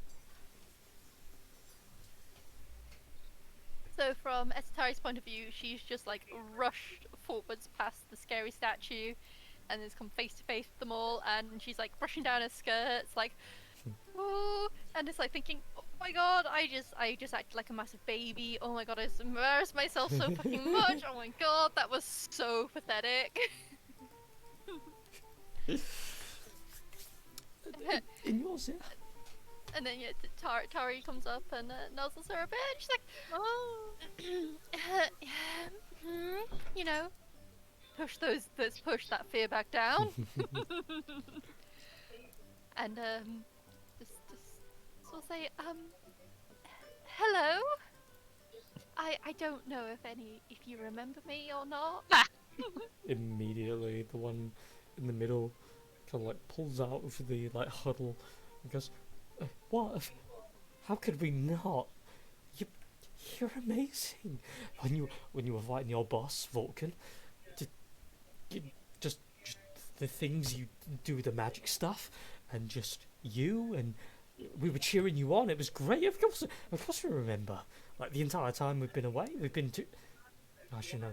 So from Esatari's point of view, she's just like rushed forwards past the scary statue and has come face to face with them all, and she's like brushing down her skirts, like, "Ooh," and it's like thinking, "Oh my god, I just acted like a massive baby. Oh my god, I just embarrassed myself so fucking much. Oh my god, that was so pathetic." In yours, yeah. And then Tari comes up and nuzzles her a bit. And she's like, Oh. you know, let's push that fear back down. And just sort of say, hello. I don't know if you remember me or not. Immediately, the one in the middle kind of like pulls out of the like huddle and goes, "What? How could we not? You're amazing. When you were fighting your boss Vulcan, just the things you do with the magic stuff, and just you and we were cheering you on. It was great. Of course we remember. Like the entire time we've been away, we've been to. Actually, no,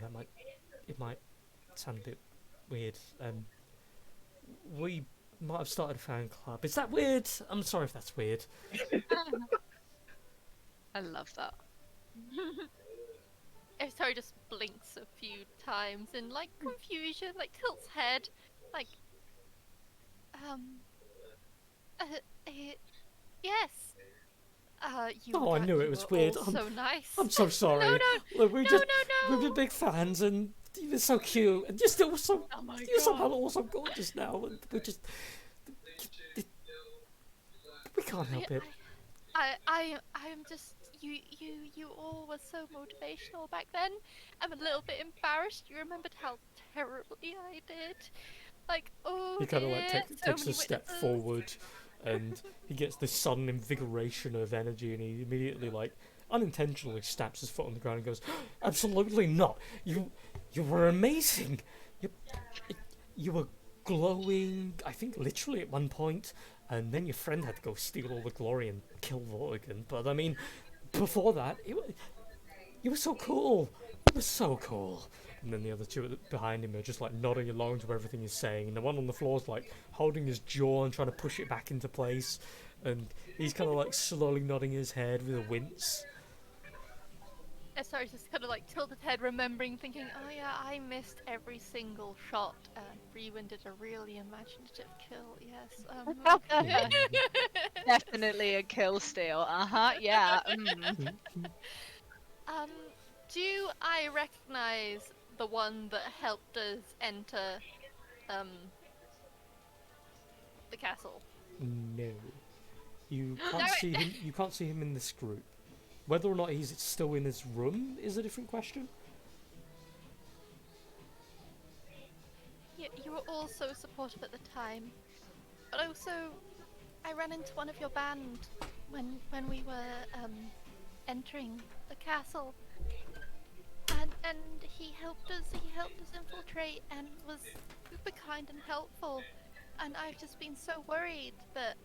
it might sound a bit weird. We might have started a fan club. Is that weird? I'm sorry if that's weird. I love that. Tari just blinks a few times in like confusion, like tilts head, like, yes. You Oh, I knew it you was were weird. all so nice. I'm so sorry. No, Look, no, we've been big fans, and you were so cute, and you're still so Oh my you're somehow also gorgeous now, and we can't help it. I'm just you all were so motivational back then. I'm a little bit embarrassed. You remembered how terribly I did. Like, oh, He kind of like dear, so takes a many step witnesses. forward, and he gets this sudden invigoration of energy, and he immediately like unintentionally stamps his foot on the ground and goes, "Absolutely not! You were amazing. You were glowing. I think literally at one point, and then your friend had to go steal all the glory and kill Vortigern. But I mean, before that, you were so cool. You were so cool." And then the other two behind him are just like nodding along to everything he's saying. And the one on the floor is like holding his jaw and trying to push it back into place. And he's kind of like slowly nodding his head with a wince. Sorry, just kind of like tilted head, remembering, thinking, oh yeah, I missed every single shot. Rewen did a really imaginative kill. Yes. Definitely a kill steal. Yeah. Do I recognize the one that helped us enter the castle? No, you can't see him. You can't see him in this group. Whether or not he's still in his room is a different question. You were all so supportive at the time, but also I ran into one of your band when we were entering the castle, and he helped us infiltrate and was super kind and helpful, and I've just been so worried that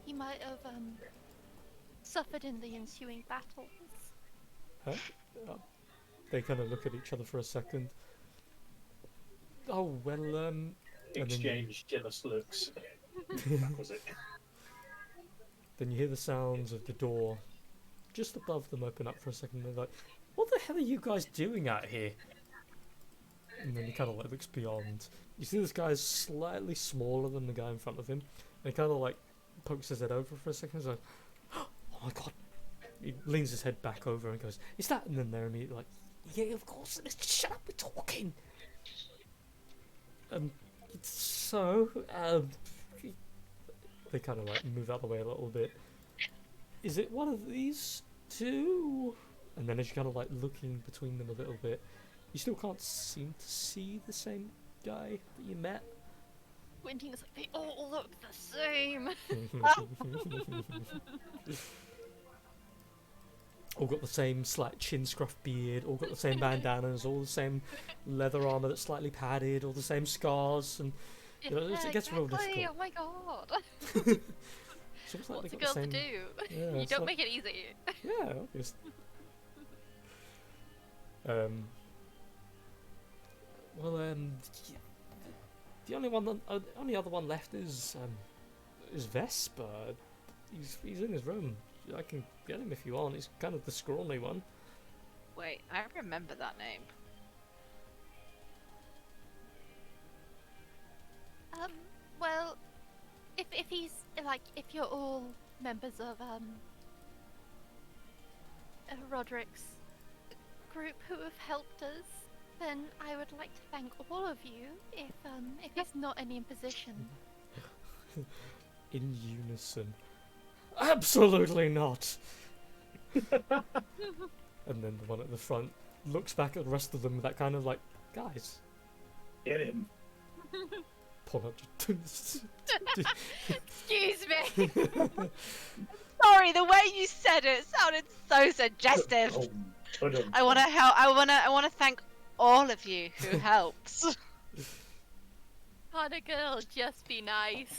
he might have suffered in the ensuing battles. Huh? They kind of look at each other for a second. Oh well, and then Exchange jealous looks. That was it. then you hear the sounds of the door just above them open up for a second. They're like, "What the hell are you guys doing out here?" And then he kind of like looks beyond. You see this guy's slightly smaller than the guy in front of him. And he kind of like pokes his head over for a second. He's like, "Oh my god!" He leans his head back over and goes, "Is that?" And then they're immediately like, "Yeah, of course. Let's shut up. We're talking." So they kind of like move out of the way a little bit. Is it one of these two? And then as you kind of like looking between them a little bit, you still can't seem to see the same guy that you met. Quentin is like, they all look the same. All got the same slight chin scruff beard, all got the same bandanas, all the same leather armour that's slightly padded, all the same scars, and you know, it gets real exactly. difficult. Oh my god. It's almost like What's they a got girl the to same. do? Yeah, You it's don't like- make it easy. Yeah, obvious. The only other one left is Vesper. He's in his room. I can get him if you want. He's kind of the scrawny one. Wait, I remember that name. Well, if he's like, if you're all members of Roderick's group who have helped us, then I would like to thank all of you. If it's not an imposition. In unison. Absolutely not! And then the one at the front looks back at the rest of them with that kind of like, guys, Get him. pull out Excuse me. Sorry, the way you said it sounded so suggestive. Oh, ta-dum. I want to help. I want to thank all of you who helped. Can't a girl just be nice?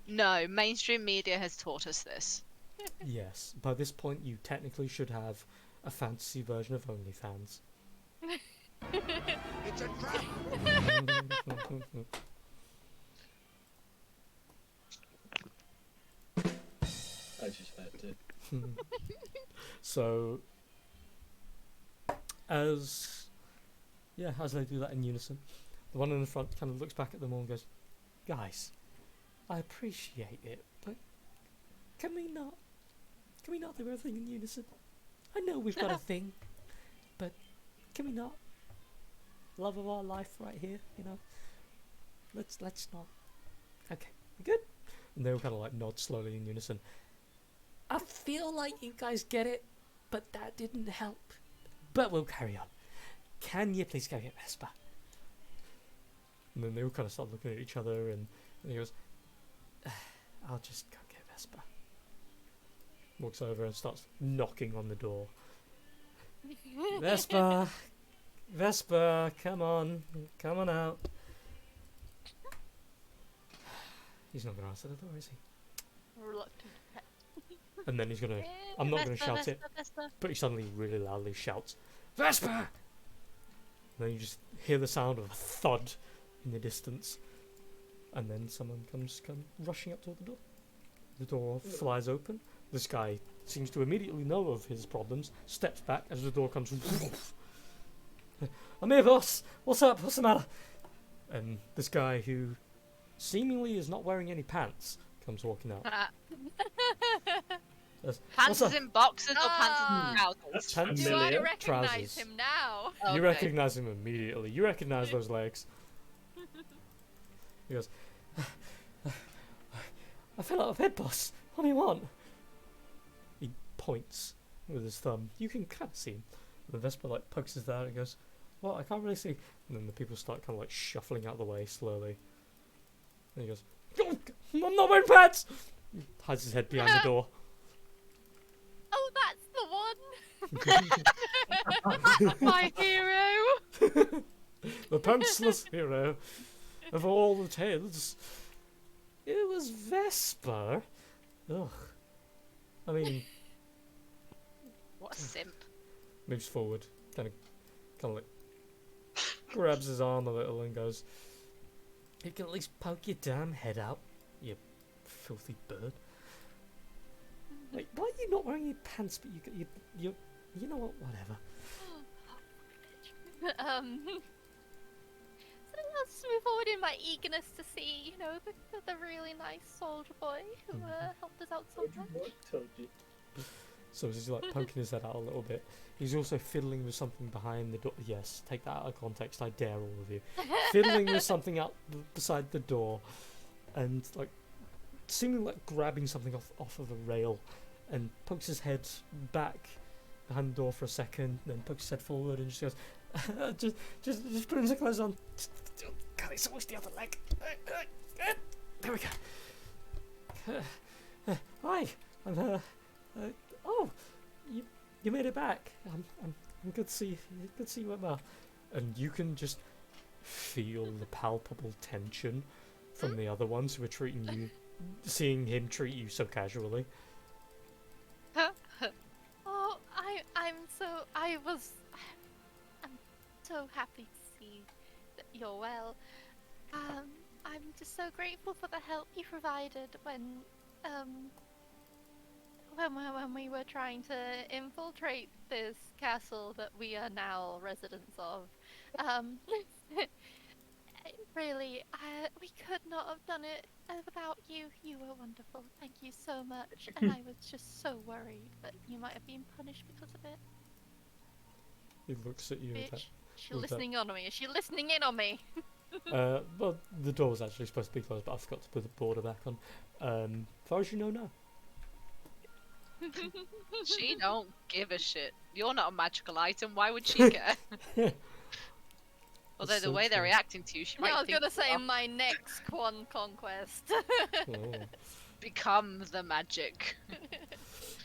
No, mainstream media has taught us this. Yes, by this point you technically should have a fantasy version of OnlyFans. It's a trap! I just had to. So, as they do that in unison, the one in the front kind of looks back at them all and goes, "Guys, I appreciate it, but can we not do everything in unison? I know we've got a thing, but can we not? Love of our life right here, you know. Let's not. Okay, we good?" And they'll kind of like nod slowly in unison. I feel like you guys get it, but that didn't help. But we'll carry on. Can you please go get Vespa? And then they all kind of start looking at each other, and he goes, "I'll just go get Vespa." Walks over and starts knocking on the door. Vespa! Vespa, come on out. He's not going to answer the door, is he? Reluctant pet. And then he's going to... I'm not going to shout it, but he suddenly really loudly shouts, "Vespa!" And then you just hear the sound of a thud in the distance. And then someone comes rushing up to the door. The door flies open. This guy seems to immediately know of his problems, steps back as the door comes. "I'm here, boss! What's up? What's the matter?" And this guy, who seemingly is not wearing any pants, comes walking out. Says, Pants "What's is up?" in boxers or pants is Ah. in trousers? That's Pants. Do I familiar. recognize Trousers. him now? Okay. You recognise him immediately. You recognise those legs. He goes, "I fell out of bed, boss. What do you want?" He points with his thumb. You can kind of see him. And the Vespa like pokes his there and goes, "Well, I can't really see." And then the people start kind of like shuffling out of the way slowly. And he goes, "Oh, I'm not wearing pants!" He hides his head behind the door. Oh, that's the one. My hero. The pantsless hero of all the tales. It was Vespa. Ugh. I mean, What a simp. moves forward, kind of like grabs his arm a little and goes, "You can at least poke your damn head out, you filthy bird." Wait, why are you not wearing your pants? But you know what? Whatever. So let's move forward in my eagerness to see, the really nice soldier boy who helped us out so much. Told you. So as he's like poking his head out a little bit, he's also fiddling with something behind the door. Yes, take that out of context. I dare all of you. Fiddling with something out beside the door, and like seemingly like grabbing something off of a rail, and pokes his head back behind the door for a second, then pokes his head forward and just goes, just putting his clothes on. God, it's always the other leg. There we go. Hi, I'm oh, you made it back. I'm good to see you. Good to see you went well. And you can just feel the palpable tension from the other ones who are treating you, seeing him treat you so casually. Oh, I'm so happy to see that you're well. I'm just so grateful for the help you provided when we were trying to infiltrate this castle that we are now residents of. Really, we could not have done it without you. You were wonderful. Thank you so much. And I was just so worried that you might have been punished because of it. He looks at you with that. Bitch, she's with that- listening on me. Is she listening in on me? Well, the door was actually supposed to be closed, but I forgot to put the border back on. As far as you know, no. She don't give a shit. You're not a magical item. Why would she care? Although the so way they're true. reacting to you, she might Yeah, I was think gonna say you are. my next conquest. Oh. Become the magic.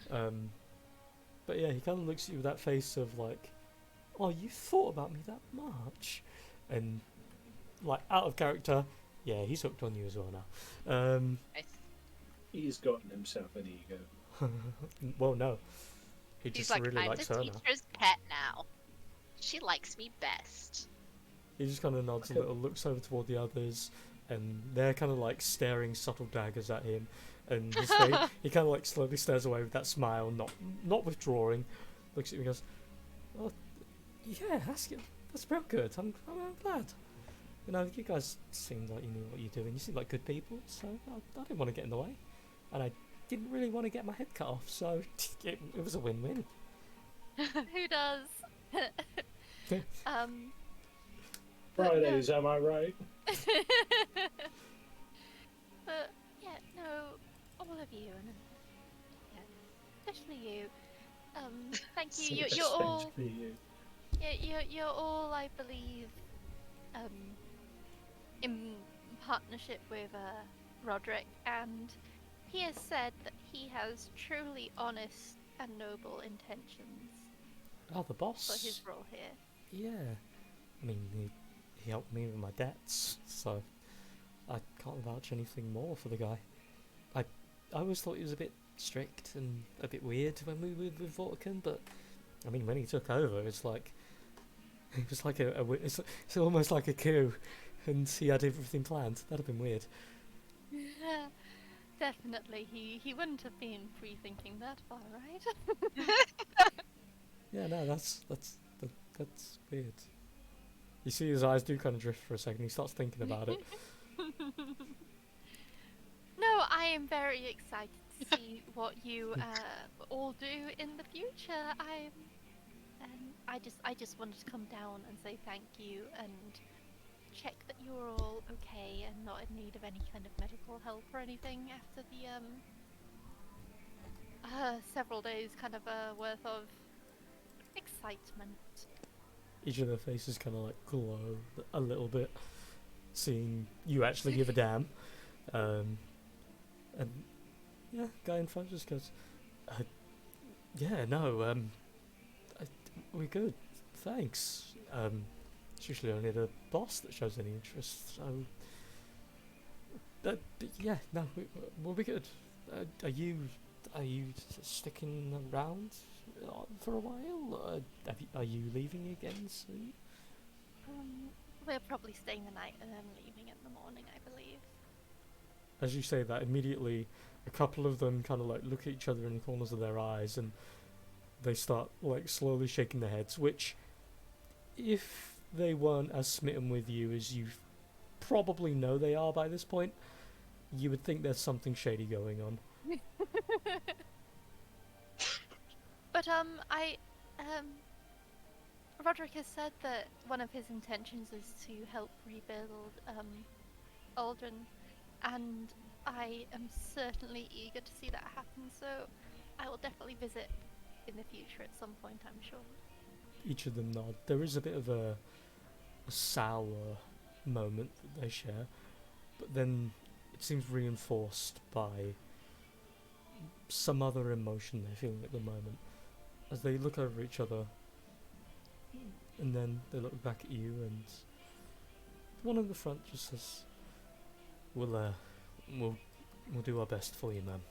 But yeah, he kind of looks at you with that face of like, oh, you thought about me that much, and like out of character. Yeah, he's hooked on you as well now. He's gotten himself an ego. Well, no, he He's just like, really I'm likes the her now. teacher's pet now. She likes me best. He just kind of nods a Okay. little, looks over toward the others, and they're kind of like staring subtle daggers at him. And his face, he kind of like slowly stares away with that smile, not withdrawing. Looks at you and goes, "Oh, yeah, that's real good. I'm glad. You know, you guys seemed like you knew what you're doing. You seemed like good people, so I didn't want to get in the way, and I didn't really want to get my head cut off. So it was a win-win." Who does? But Fridays, am I right? but yeah, no, all of you, and yeah, especially you. Thank you. You're all. Especially you. Yeah, you're all, I believe, in partnership with Roderick, and he has said that he has truly honest and noble intentions Oh, the boss. for his role here. Yeah, I mean, he helped me with my debts, so I can't vouch anything more for the guy. I always thought he was a bit strict and a bit weird when we were with Vortican, but I mean, when he took over, it's like it was like it's almost like a coup, and he had everything planned. That'd have been weird. Definitely, he wouldn't have been free-thinking that far, right? Yeah, no, that's weird. You see his eyes do kind of drift for a second. He starts thinking about it. No, I am very excited to see what you all do in the future. I just wanted to come down and say thank you and check that you're all okay and not in need of any kind of medical help or anything after the several days kind of worth of excitement. Each of their faces kind of like glow a little bit, seeing you actually give a damn. And yeah, guy in front just goes, yeah, no, we're good, thanks. It's usually only the boss that shows any interest, so but yeah, no, we'll be good. Are you sticking around for a while? Are you leaving again soon? We're probably staying the night and then leaving in the morning, I believe. As you say that, immediately a couple of them kind of like look at each other in the corners of their eyes, and they start like slowly shaking their heads, which, if they weren't as smitten with you as you probably know they are by this point, you would think there's something shady going on. But Roderick has said that one of his intentions is to help rebuild Aldrin, and I am certainly eager to see that happen, so I will definitely visit in the future at some point, I'm sure. Each of them nod. There is a bit of a sour moment that they share, but then it seems reinforced by some other emotion they're feeling at the moment. As they look over each other, and then they look back at you, and one in the front just says, we'll do our best for you, ma'am.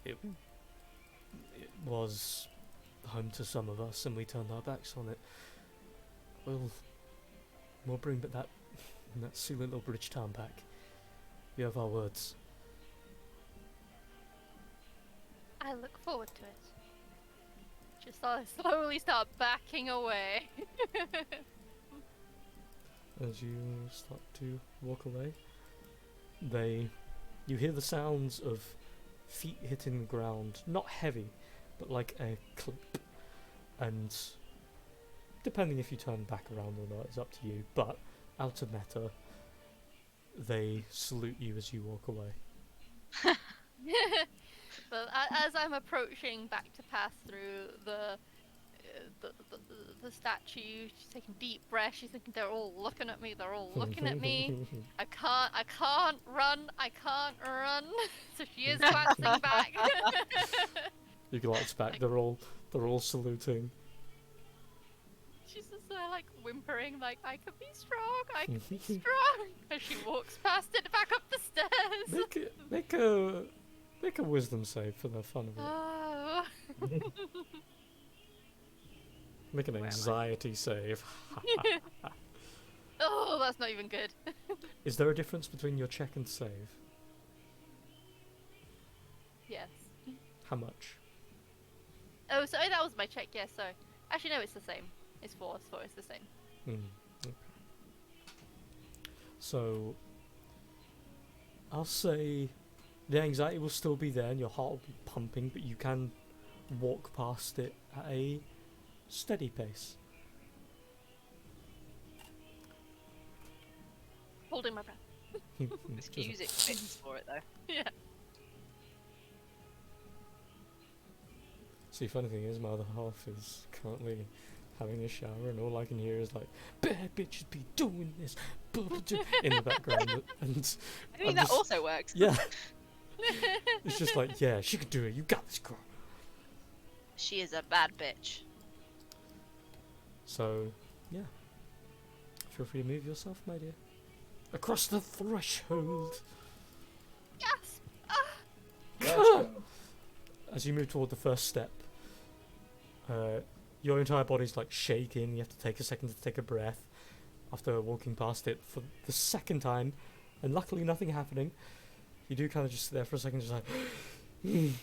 It was home to some of us, and we turned our backs on it. We'll bring that silly little bridge town back. You have our words. I look forward to it. Just slowly start backing away. as you start to walk away. You hear the sounds of feet hitting the ground, not heavy, but like a clip. And depending if you turn back around or not is up to you, but out of meta, they salute you as you walk away. But as I'm approaching back to pass through the statue, she's taking deep breaths. She's thinking they're all looking at me. They're all looking at me. I can't run. So she is glancing back. You glance back. They're all saluting. She's just like whimpering, like I can be strong. I can be strong. As she walks past it back up the stairs. Make a wisdom save for the fun of it. Oh. Make an anxiety save. Oh, that's not even good. Is there a difference between your check and save? Yes. How much? Oh, sorry, that was my check. Yeah, sorry. Actually, no, it's the same. It's 4. It's the same. Okay. So, I'll say the anxiety will still be there and your heart will be pumping, but you can walk past it at a steady pace. Holding my breath. This music fits for it though. Yeah. See, funny thing is, my other half is currently having a shower, and all I can hear is like, "Bad bitches be doing this," in the background, and I mean, I'm that just- also works. yeah, it's just like, yeah, she can do it. You got this, girl. She is a bad bitch. So, yeah, feel free to move yourself, my dear, across the threshold. Gasp! Let's go. As you move toward the first step, your entire body's like shaking. You have to take a second to take a breath after walking past it for the second time, and luckily nothing happening. You do kind of just sit there for a second, just like, and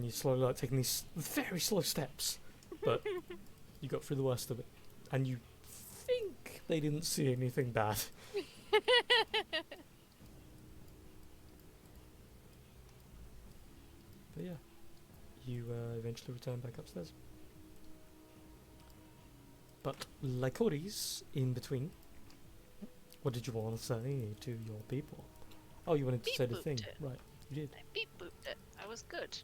you slowly like taking these very slow steps, but you got through the worst of it, and you think they didn't see anything bad. But yeah, you eventually return back upstairs. But Lycoris, in between, what did you want to say to your people? Oh, you wanted to say the Beep-booped thing, it. right? You did. I beep booped it. I was good.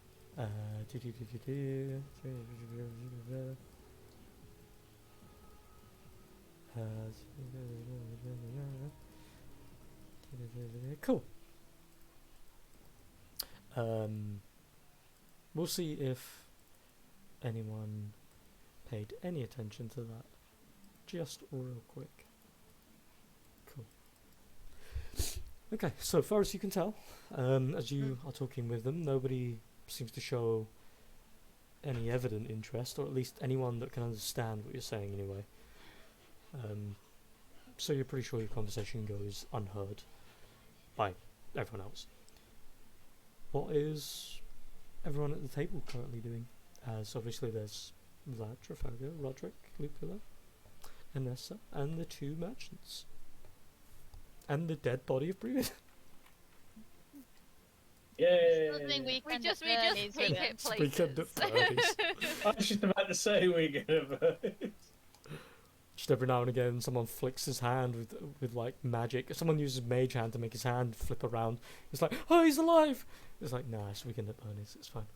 Cool. We'll see if anyone paid any attention to that. Just real quick. Cool. Okay, so far as you can tell, as you are talking with them, nobody seems to show any evident interest, or at least anyone that can understand what you're saying anyway. So you're pretty sure your conversation goes unheard by everyone else. What is everyone at the table currently doing? As obviously there's Vlad, Trafalgar, Roderick, Lupilla, Anessa, and the 2 merchants. And the dead body of Breven. Yay! We just take it places. Weekend at Bernie's. I was just about to say we get a vote. Just every now and again someone flicks his hand with like magic. Someone uses mage hand to make his hand flip around. It's like, oh, he's alive! It's like, nah, it's Weekend at Bernie's, it's fine.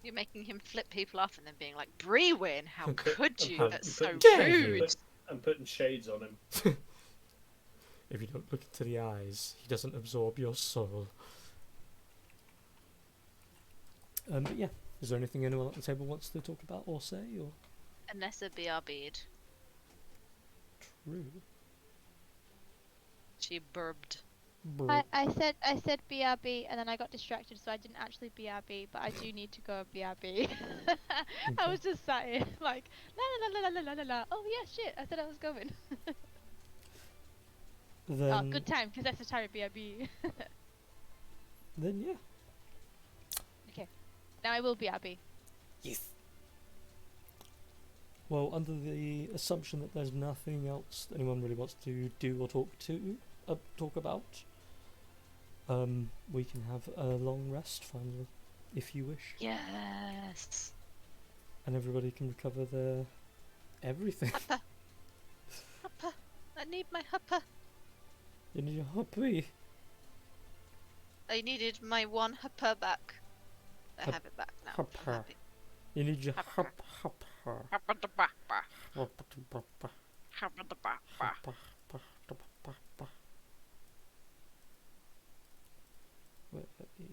You're making him flip people off and then being like, Brewin, how could you? I'm That's so putting- rude. I'm putting shades on him. If you don't look into the eyes, he doesn't absorb your soul. But yeah, is there anything anyone at the table wants to talk about or say, or? Anessa BRB'd. True. She burbed. I said BRB and then I got distracted, so I didn't actually BRB, but I do need to go BRB. I was just sat here like la la la la la la la. Oh yeah, shit! I said I was going. Then, Oh, good time because that's a tired BRB. Then yeah. Now I will BRB. Yes. Well, under the assumption that there's nothing else anyone really wants to do or talk about, we can have a long rest finally, if you wish, Yes. and everybody can recover their everything. Huppa. Huppa. I need my huppa. You need your happy. I needed my one huppa back. I Hup- have it back now. huppa. I'm happy. You need your Huppa. huppa. Huppa da ba ba. Huppa da ba ba. Huppa da ba ba. Huppa ba da ba ba ba. Where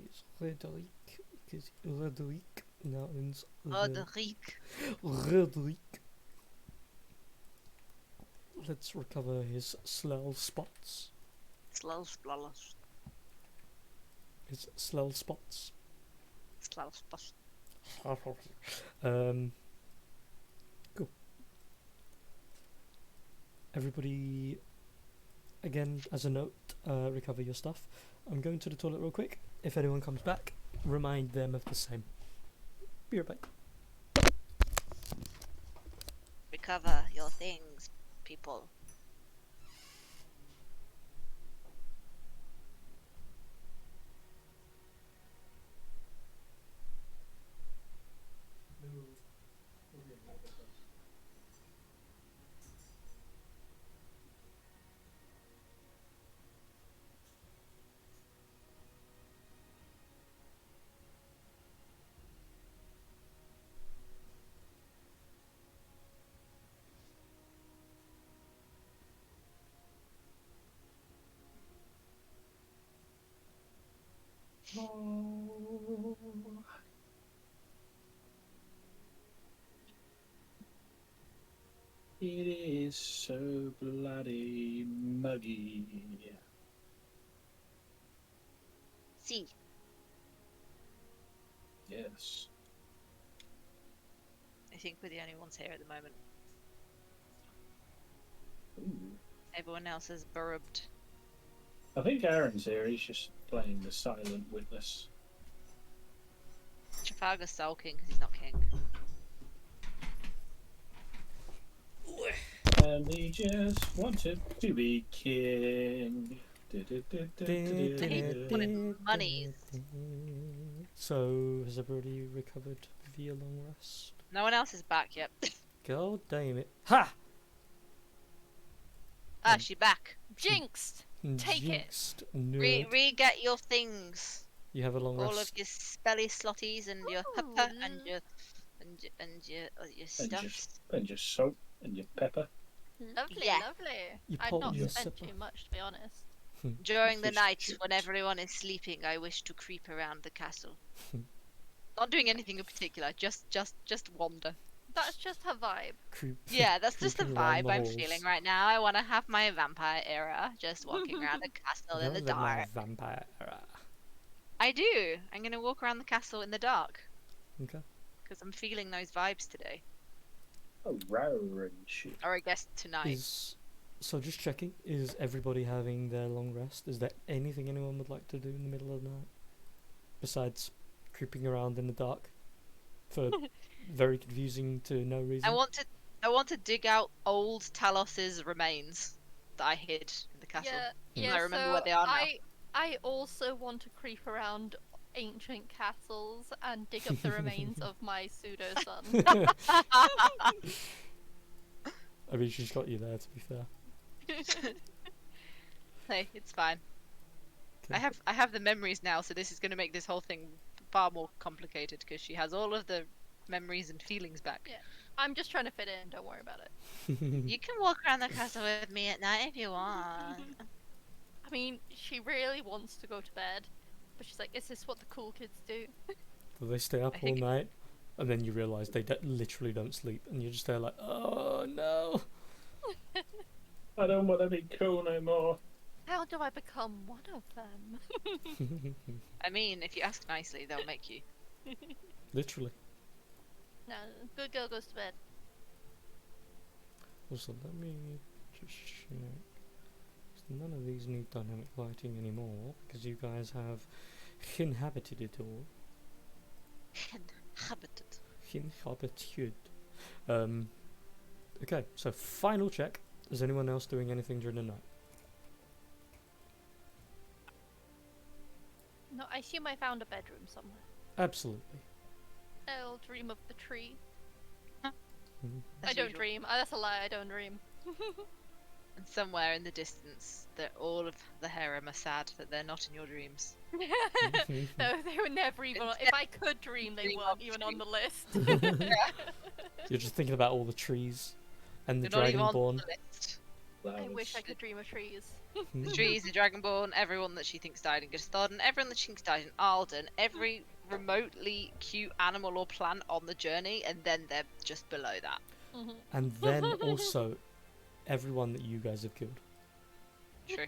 is Rederick? Because Rederick now owns Roderick. Rederick. Let's recover his slell spots. Slow splallers. His slell spots. Slow splash. Cool. Everybody, again, as a note, recover your stuff. I'm going to the toilet real quick. If anyone comes back, remind them of the same. Be right back. Recover your things, people. It is so bloody muggy. See. Yes. I think we're the only ones here at the moment. Ooh. Everyone else is burrowed. I think Aaron's here. He's just playing the silent witness. Trafalgar's sulking because he's not king. And he just wanted to be king. Monies. So, has everybody recovered via long rest? No one else is back yet. God damn it. Ha! Ah, she back. Jinxed! Take it. Jinxed, nerd. Re-get your things. You have a long All of rest. your spelly slotties and your Ooh, huppa and your stuffs. And your salt and your pepper. Lovely, Yeah. lovely. You I've pop not your spent zipper. too much, to be honest. During the Fish night, chips. when everyone is sleeping, I wish to creep around the castle. Not doing anything in particular, just wander. That's just her vibe. Creep. Yeah, that's just the Creeping around vibe the I'm halls. feeling right now. I want to have my vampire era, just walking around the castle in the Now that my dark. vampire. I do. I'm gonna walk around the castle in the dark Okay. because I'm feeling those vibes today, Oh, roar and shit. or I guess tonight. So just checking, is everybody having their long rest? Is there anything anyone would like to do in the middle of the night? Besides creeping around in the dark? For very confusing to no reason. I want to dig out old Talos's remains that I hid in the castle. Yeah, I remember so where they are now. I also want to creep around ancient castles and dig up the remains of my pseudo son. I mean, she's got you there, to be fair. Hey, it's fine. Okay. I have the memories now, so this is going to make this whole thing far more complicated because she has all of the memories and feelings back. Yeah. I'm just trying to fit in, don't worry about it. You can walk around the castle with me at night if you want. I mean, she really wants to go to bed, but she's like, is this what the cool kids do? Do they stay up I all think- night? And then you realise they literally don't sleep, and you're just there like, oh no! I don't want to be cool no more. How do I become one of them? I mean, if you ask nicely, they'll make you. Literally. No, good girl goes to bed. Also, let me just check. 'Cause none of these need dynamic lighting anymore, because you guys have inhabited it all. Inhabited. Inhabited. Okay, so final check. Is anyone else doing anything during the night? No, I assume I found a bedroom somewhere. Absolutely. I'll dream of the tree. Mhm. I As don't usual. dream. That's a lie. I don't dream. And somewhere in the distance, that all of the harem are sad that they're not in your dreams. No, they were never even. It's If I could dream, they dream weren't of even tree. on the list. You're just thinking about all the trees and the You're not even on dragonborn. the list. I wish I Flowers. could dream of trees. The trees, the dragonborn, everyone that she thinks died in Gestaden, everyone that she thinks died in Alden, every remotely cute animal or plant on the journey, and then they're just below that. Mhm. And then also everyone that you guys have killed. True.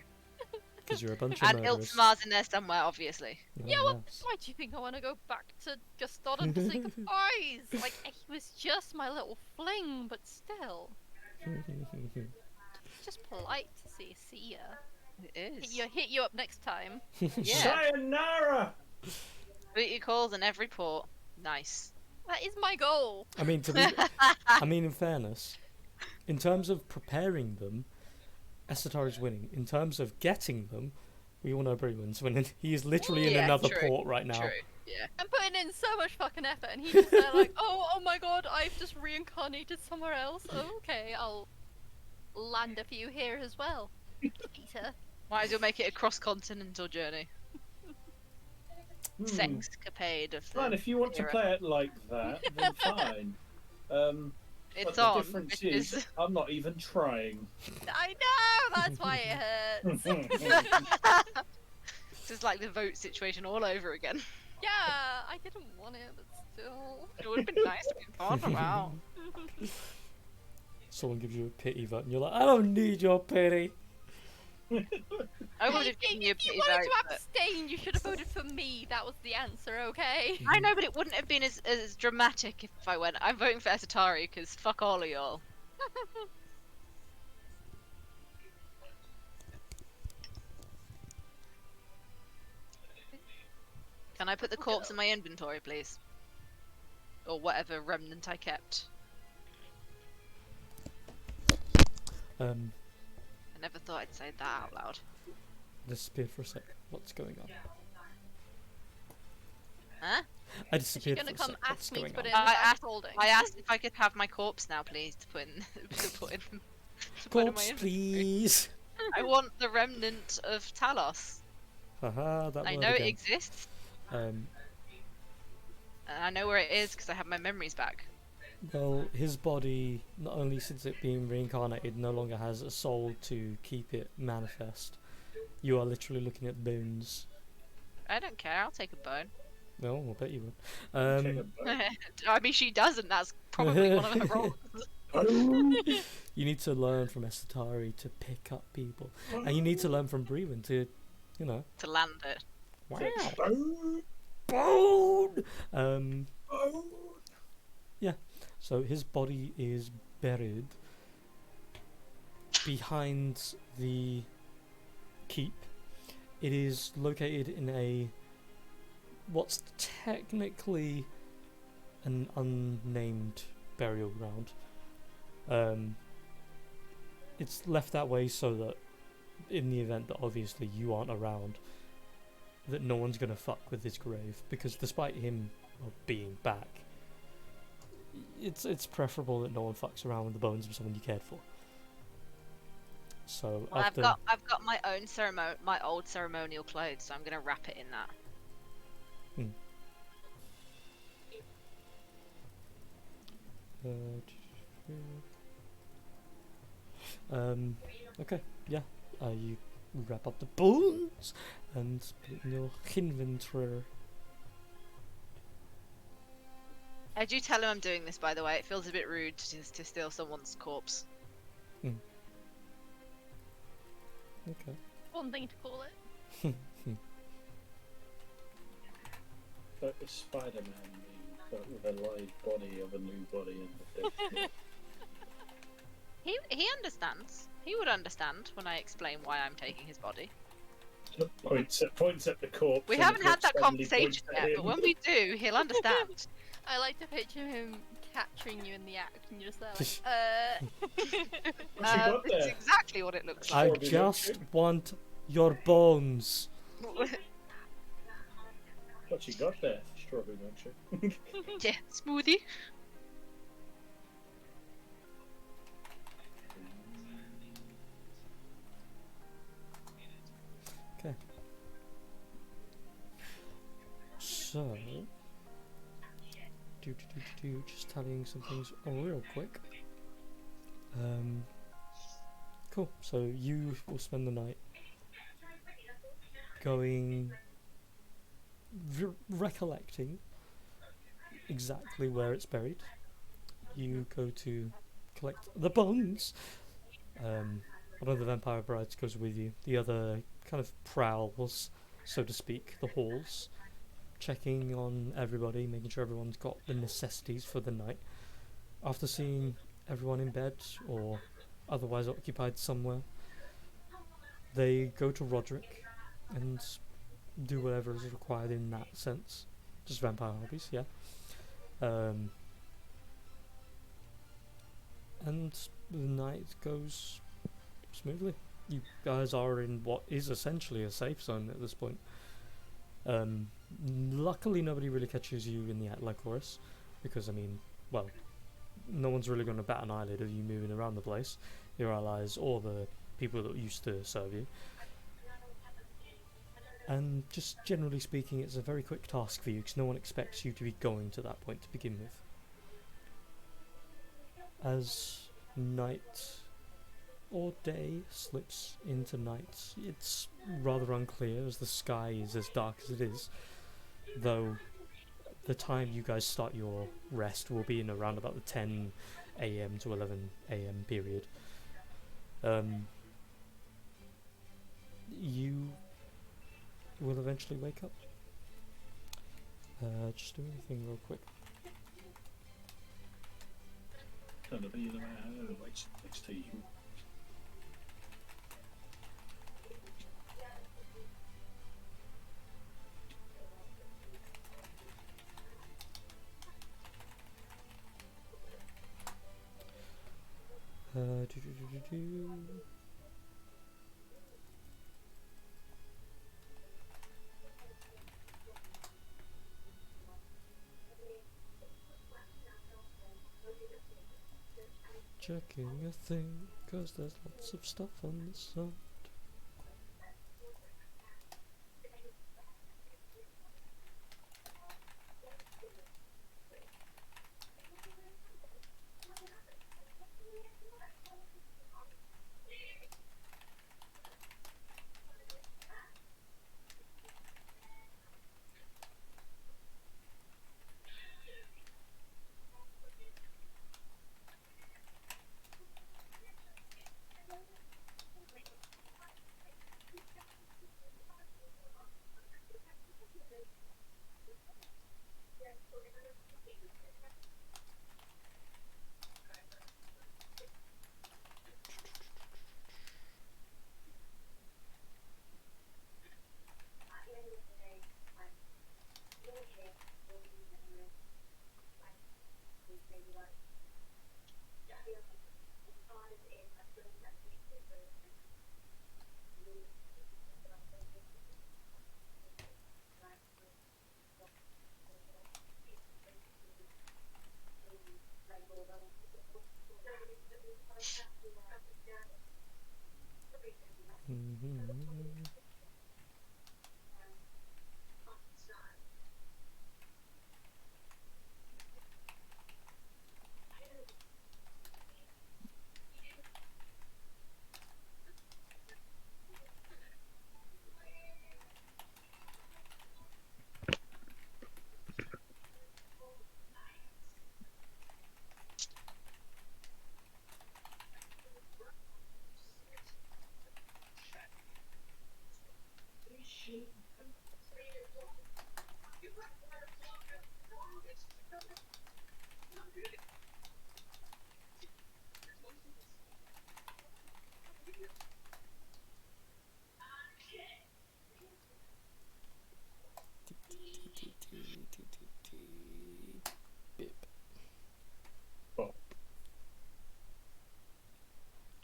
Because you're a bunch of And murderers. Iltmar's in there somewhere, obviously. Yeah, well, Yes. why do you think I want to go back to Gestaden to say goodbyes? Like, he was just my little fling, but still. It's just polite to say see ya. It is. Hit you up next time. Yeah. Sayonara! Booty calls in every port. Nice. That is my goal. I mean, in fairness, in terms of preparing them, Esatari's winning. In terms of getting them, we all know Brewen's winning. He is literally in Yeah, another true, port right now. True. Yeah. I'm putting in so much fucking effort, and he's just there like, oh my god, I've just reincarnated somewhere else. Oh, okay, I'll land a few here as well. Peter. Might as well make it a cross-continental journey. Sexcapade of the Fine, if you want to era. play it like that, then fine. It's but the on. difference because- is, I'm not even trying. I know, that's why it hurts. This is like the vote situation all over again. Yeah, I didn't want it, but still. It would have been nice to be fun. Wow. Someone gives you a pity vote, and you're like, I don't need your pity. I would have given you a If you pity wanted vote. to but- abstain, you should have voted for me. That was the answer, okay? I know, but it wouldn't have been as dramatic if I went. I'm voting for Esatari because fuck all of y'all. Can I put the corpse in my inventory, please? Or whatever remnant I kept. I I never thought I'd say that out loud. disappeared for a sec. What's going on? Huh? I Is she disappeared gonna for a come sec. What's ask me to going put on? it in the I asked- holding? I asked if I could have my corpse now, please, to put in, to put in, to put in my Corpse, inventory. please. I want the remnant of Talos. Haha, that I word know it again. exists, Um, and I know where it is because I have my memories back. well, his body, not only since it being reincarnated, no longer has a soul to keep it manifest. You are literally looking at bones. I don't care. I'll take a bone. No, I bet you would. Take a vote. I mean, she doesn't. That's probably one of her roles. You need to learn from Esatari to pick up people, and you need to learn from Brewen to, you know, To land it. wow, Bone, bone. bone. So his body is buried behind the keep. It is located in a what's technically an unnamed burial ground. It's left that way so that in the event that obviously you aren't around, that no one's gonna fuck with his grave, because despite him being back, it's preferable that no one fucks around with the bones of someone you cared for. So Well, after I've got my own my old ceremonial clothes, so I'm gonna wrap it in that. Okay, yeah. You wrap up the bones and put it in your inventory. I do tell him I'm doing this, by the way. It feels a bit rude to steal someone's corpse. Okay. One thing to call it. But with Spider-Man, but with a live body of a new body in the dead. He understands. He would understand when I explain why I'm taking his body. Points at the corpse. We and the haven't had corpse that suddenly conversation points at yet, him. but when we do, he'll understand. I like to picture him capturing you in the act, and you're just there like, What you got It's there? exactly what it looks I like. Strawberry just milkshake? want your bones. What you got there? Strawberry milkshake. Yeah, smoothie. So, just tallying some things real quick. Cool. So you will spend the night going, recollecting exactly where it's buried. You go to collect the bones. One of the vampire brides goes with you. The other kind of prowls, so to speak, the halls, checking on everybody, making sure everyone's got the necessities for the night. After seeing everyone in bed or otherwise occupied somewhere, they go to Roderick and do whatever is required in that sense. Just vampire hobbies, yeah. And the night goes smoothly. You guys are in what is essentially a safe zone at this point. Luckily, nobody really catches you in the act like Horus, because, I mean, well, no one's really going to bat an eyelid of you moving around the place, your allies or the people that used to serve you. And just generally speaking, it's a very quick task for you, because no one expects you to be going to that point to begin with. As night or day slips into night, it's rather unclear as the sky is as dark as it is, though the time you guys start your rest will be in around about the 10 a.m. to 11 a.m. period. You will eventually wake up. Just doing a thing real quick. Gonna be the man who waits next to you. Do, do, do, do, do. Checking a thing, cause there's lots of stuff on the side.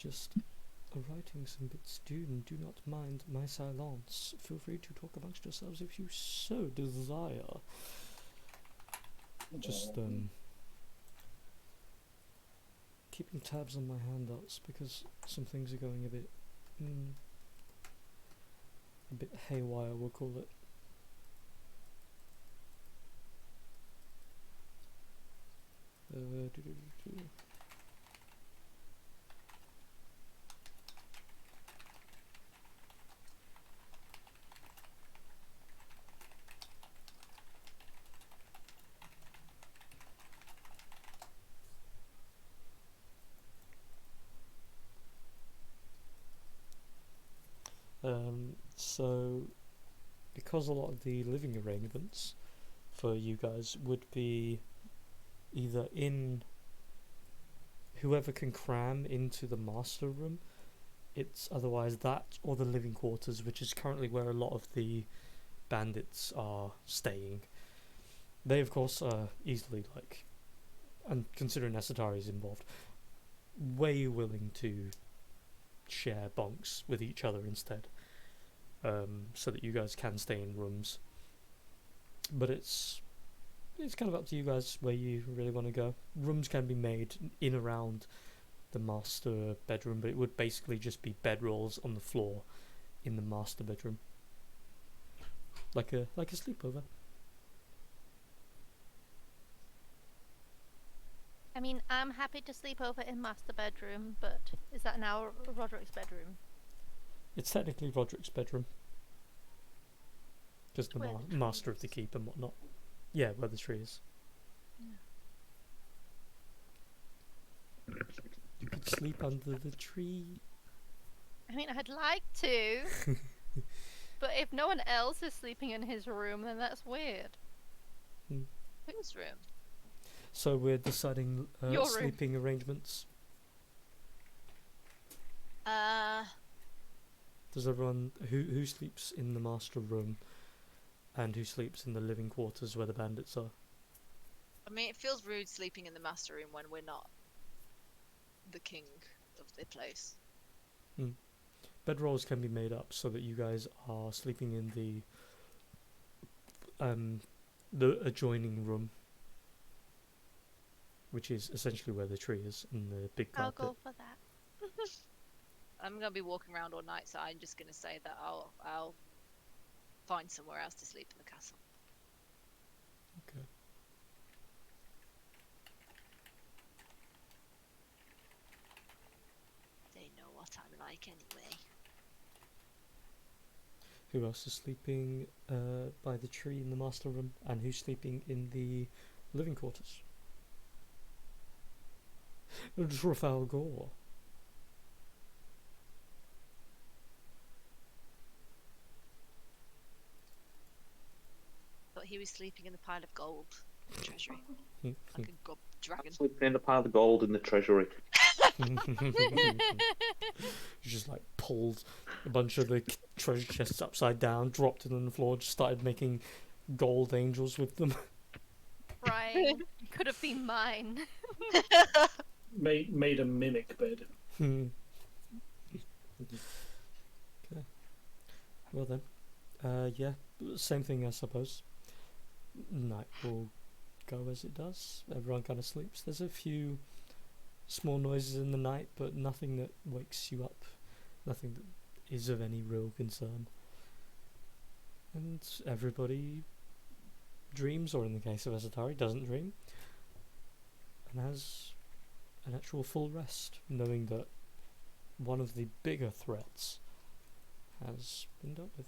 just writing some bits. Do not mind my silence. Feel free to talk amongst yourselves if you so desire. Just keeping tabs on my handouts because some things are going a bit haywire, we'll call it. So, because a lot of the living arrangements for you guys would be either in whoever can cram into the master room, it's otherwise that or the living quarters, which is currently where a lot of the bandits are staying. They, of course, are easily, like, and considering Asatari is involved, way willing to share bunks with each other instead, so that you guys can stay in rooms. But it's kind of up to you guys where you really want to go. Rooms can be made in around the master bedroom, but it would basically just be bedrolls on the floor in the master bedroom, like a sleepover. I mean, I'm happy to sleep over in master bedroom, but is that now Roderick's bedroom? It's technically Roderick's bedroom, because the Where the master tree of the is. keep and whatnot. Yeah, where the tree is. You could sleep under the tree. I mean, I'd like to, but if no one else is sleeping in his room, then that's weird. Whose room? So we're deciding Your room. sleeping arrangements. Does everyone who sleeps in the master room, and who sleeps in the living quarters where the bandits are? I mean, it feels rude sleeping in the master room when we're not the king of the place. Bedrolls can be made up so that you guys are sleeping in the adjoining room, which is essentially where the tree is and the big I'll carpet. go for that. I'm gonna be walking around all night, so I'm just gonna say that I'll find somewhere else to sleep in the castle. Okay. They know what I'm like anyway. Who else is sleeping by the tree in the master room, and who's sleeping in the living quarters? Trafalgar. But he was sleeping in the pile of gold in the treasury, like a gob dragon. Sleeping in a pile of gold in the treasury. Just like pulled a bunch of the treasure chests upside down, dropped it on the floor, just started making gold angels with them. Right. Could have been mine. Made a mimic bed. Okay. Well then, yeah, same thing I suppose. Night will go as it does. Everyone kind of sleeps. There's a few small noises in the night, but nothing that wakes you up. Nothing that is of any real concern. And everybody dreams, or in the case of Asatari, doesn't dream, and has an actual full rest, knowing that one of the bigger threats has been dealt with.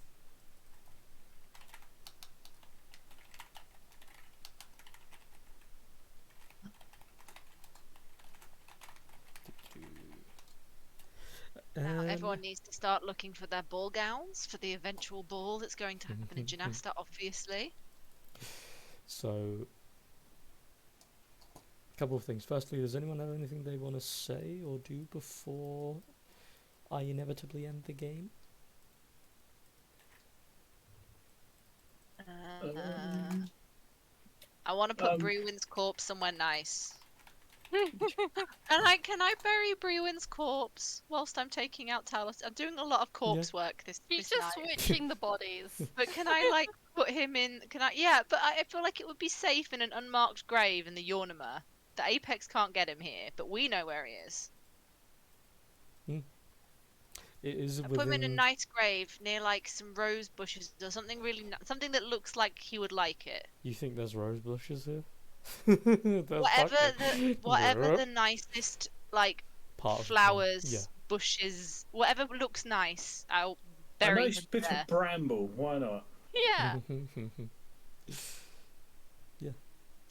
Now everyone needs to start looking for their ball gowns for the eventual ball that's going to happen in Janasta, obviously. So, a couple of things. Firstly, does anyone have anything they want to say or do before I inevitably end the game? I want to put Brewin's corpse somewhere nice. And can I bury Brewin's corpse whilst I'm taking out Talos? I'm doing a lot of corpse work this He's this just night. switching the bodies. But can I like put him in? Can I? Yeah, but I feel like it would be safe in an unmarked grave in the Yornimer. The Apex can't get him here, but we know where he is. It is I put him in a within. nice grave near like some rose bushes or something really, something that looks like he would like it. You think there's rose bushes here? Whatever the nicest like part of flowers, bushes, whatever looks nice, I'll A bury nice him bit there. of bramble, why not? Yeah. Yeah.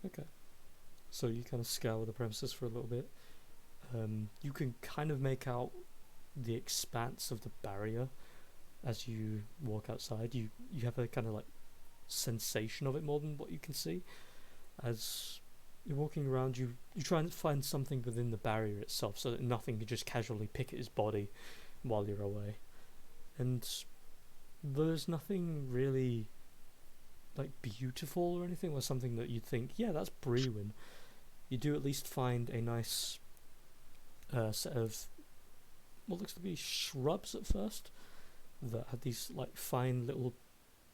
Okay. So you kind of scour the premises for a little bit. You can kind of make out the expanse of the barrier as you walk outside. You have a kind of like sensation of it more than what you can see. As you're walking around, you try and find something within the barrier itself so that nothing can just casually pick at his body while you're away. And there's nothing really like beautiful or anything, or something that you'd think, yeah, that's Brewin. You do at least find a nice set of what looks to be shrubs at first that had these like fine little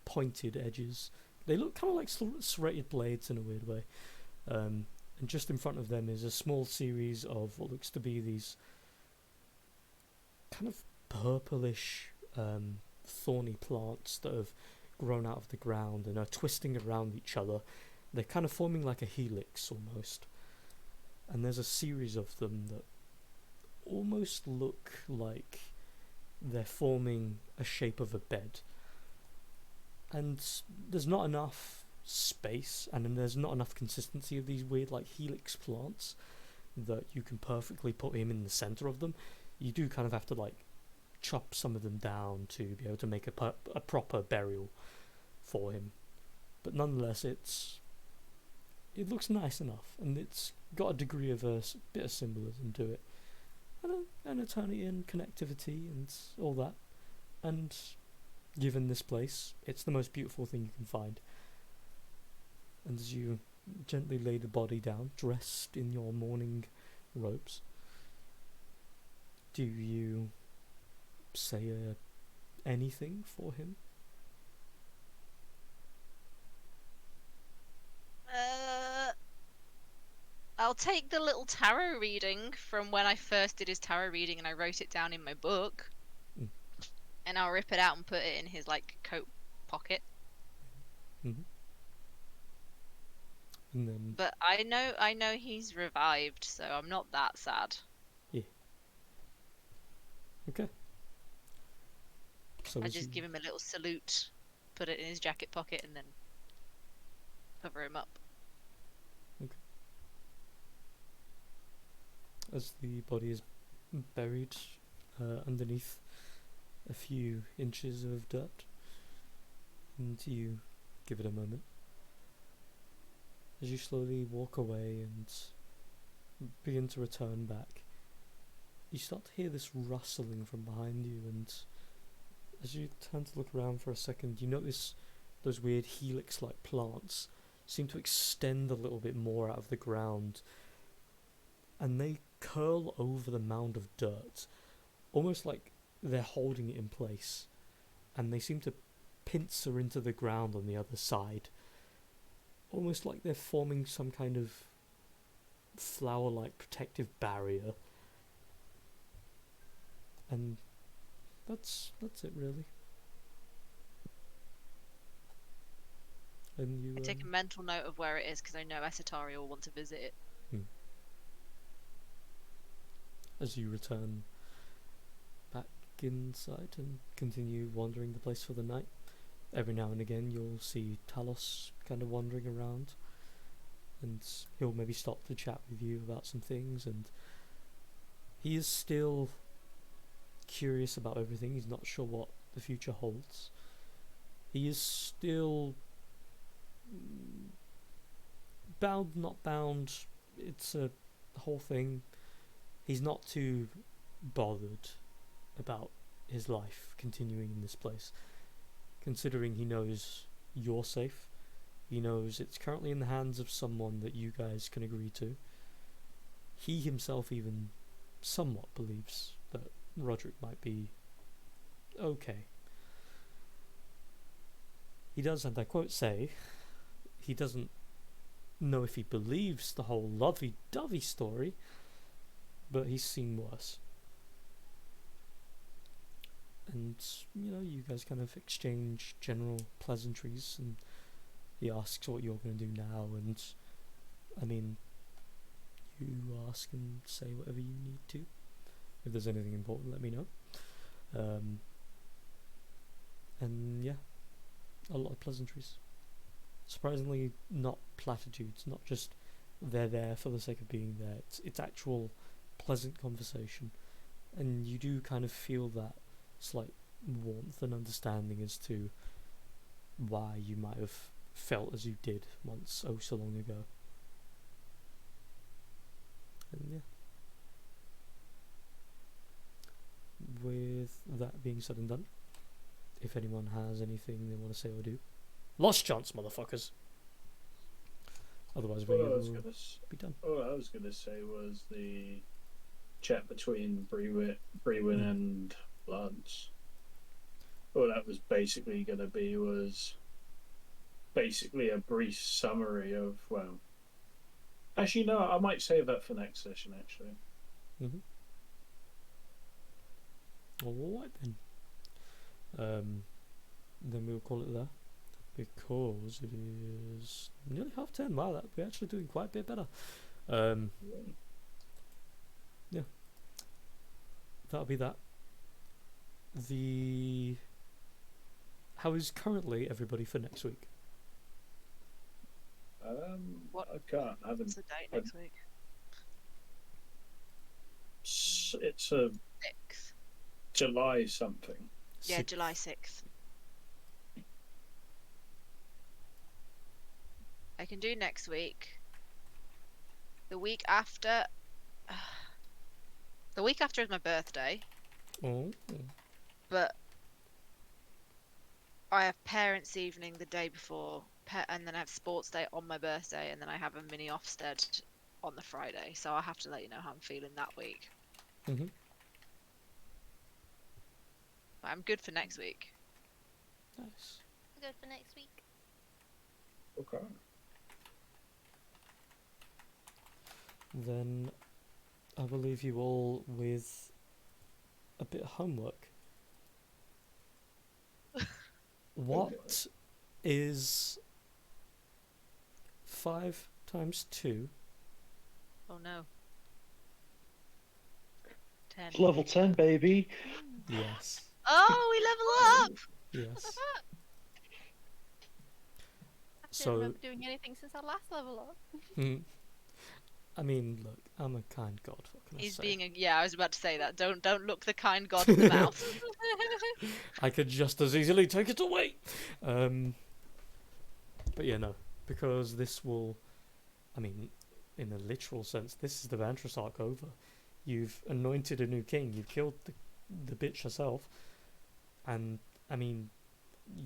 pointed edges. They look kind of like serrated blades in a weird way. And just in front of them is a small series of what looks to be these kind of purplish, thorny plants that have grown out of the ground and are twisting around each other. They're kind of forming like a helix almost. And there's a series of them that almost look like they're forming a shape of a bed. And there's not enough space, and then there's not enough consistency of these weird like helix plants that you can perfectly put him in the center of them. You do kind of have to like chop some of them down to be able to make a proper burial for him. But nonetheless, it looks nice enough, and it's got a degree of a bit of symbolism to it, and an eternity and connectivity and all that. And given this place, it's the most beautiful thing you can find. And as you gently lay the body down, dressed in your mourning robes, do you say anything for him? I'll take the little tarot reading from when I first did his tarot reading, and I wrote it down in my book. And I'll rip it out and put it in his like coat pocket. Mm-hmm. And then But I know he's revived, so I'm not that sad. yeah. Okay. So I just give him a little salute, put it in his jacket pocket, and then cover him up. As the body is buried underneath a few inches of dirt, and you give it a moment. As you slowly walk away and begin to return back, you start to hear this rustling from behind you, and as you turn to look around for a second, you notice those weird helix-like plants seem to extend a little bit more out of the ground, and they curl over the mound of dirt, almost like they're holding it in place, and they seem to pincer into the ground on the other side, almost like they're forming some kind of flower-like protective barrier. And that's it really. And you I take a mental note of where it is because I know Esatari will want to visit it. As you return back inside and continue wandering the place for the night, every now and again you'll see Talos kind of wandering around, and he'll maybe stop to chat with you about some things, and he is still curious about everything. He's not sure what the future holds. He is still bound, not bound. It's a whole thing. He's not too bothered about his life continuing in this place, considering he knows you're safe. He knows it's currently in the hands of someone that you guys can agree to. he himself even somewhat believes that Roderick might be okay. He does, and I quote, say he doesn't know if he believes the whole lovey-dovey story, but he's seen worse. And, you know, you guys kind of exchange general pleasantries, and he asks what you're going to do now, and, I mean, you ask and say whatever you need to. If there's anything important, let me know. And, yeah, a lot of pleasantries. Surprisingly, not platitudes, not just they're there for the sake of being there. It's actual pleasant conversation, and you do kind of feel that slight warmth and understanding as to why you might have felt as you did once oh so long ago. And yeah, with that being said and done, if anyone has anything they want to say or do, lost chance, motherfuckers. Otherwise, we will be done. All I was going to say was the chat between Brewin and Lance. All that was basically going to be was basically a brief summary of, well, actually, no, I might save that for next session, actually. Alright then. Then we'll call it there, because it is nearly 10:30. Wow, we're actually doing quite a bit better. Yeah, that'll be that. How is currently everybody for next week? What? I can't. I haven't. What's the date next week? It's a 6th. July something. Yeah, July 6th. I can do next week. The week after. The week after is my birthday, Oh, but I have parents' evening the day before, and then I have sports day on my birthday, and then I have a mini Ofsted on the Friday. So I'll have to let you know how I'm feeling that week. mm-hmm. But I'm good for next week. Nice. Good for next week. Okay. Then I will leave you all with a bit of homework. What is 5 times 2? Oh no. 10. It's level 10, baby. Yes. Oh, we level up! Yes. I So- don't remember doing anything since our last level up. I mean, look, I'm a kind god. What can I He's say? being a I was about to say that. Don't look the kind god in the mouth. I could just as easily take it away. But yeah, no, because this will, I mean, in a literal sense, this is the Vantris arc over. You've anointed a new king. You've killed the bitch herself, and I mean,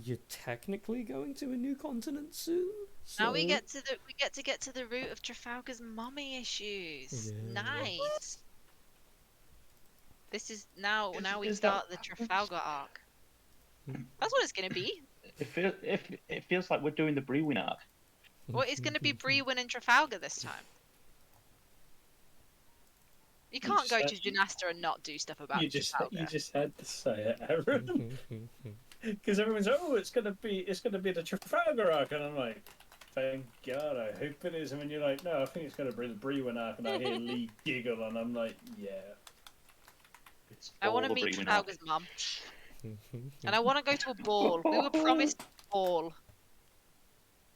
you're technically going to a new continent soon. So... Now we get to get to the root of Trafalgar's mommy issues. Yeah. Nice. This is now we is start that- the Trafalgar arc. That's what it's gonna be. It feels like we're doing the Brewin arc. What is gonna be Brewin and Trafalgar this time? You can't go to Genasta and not do stuff about You just Trafalgar. had to say it, Aaron, because everyone's it's gonna be the Trafalgar arc, and I'm like, thank God, I hope it is. And when you're like, no, I think it's gonna be the Brewin arc, and I hear Lee giggle, and I'm like, yeah. It's I all want to the meet Brewin arc. Trafalgar's mum, and I want to go to a ball. We were promised a ball.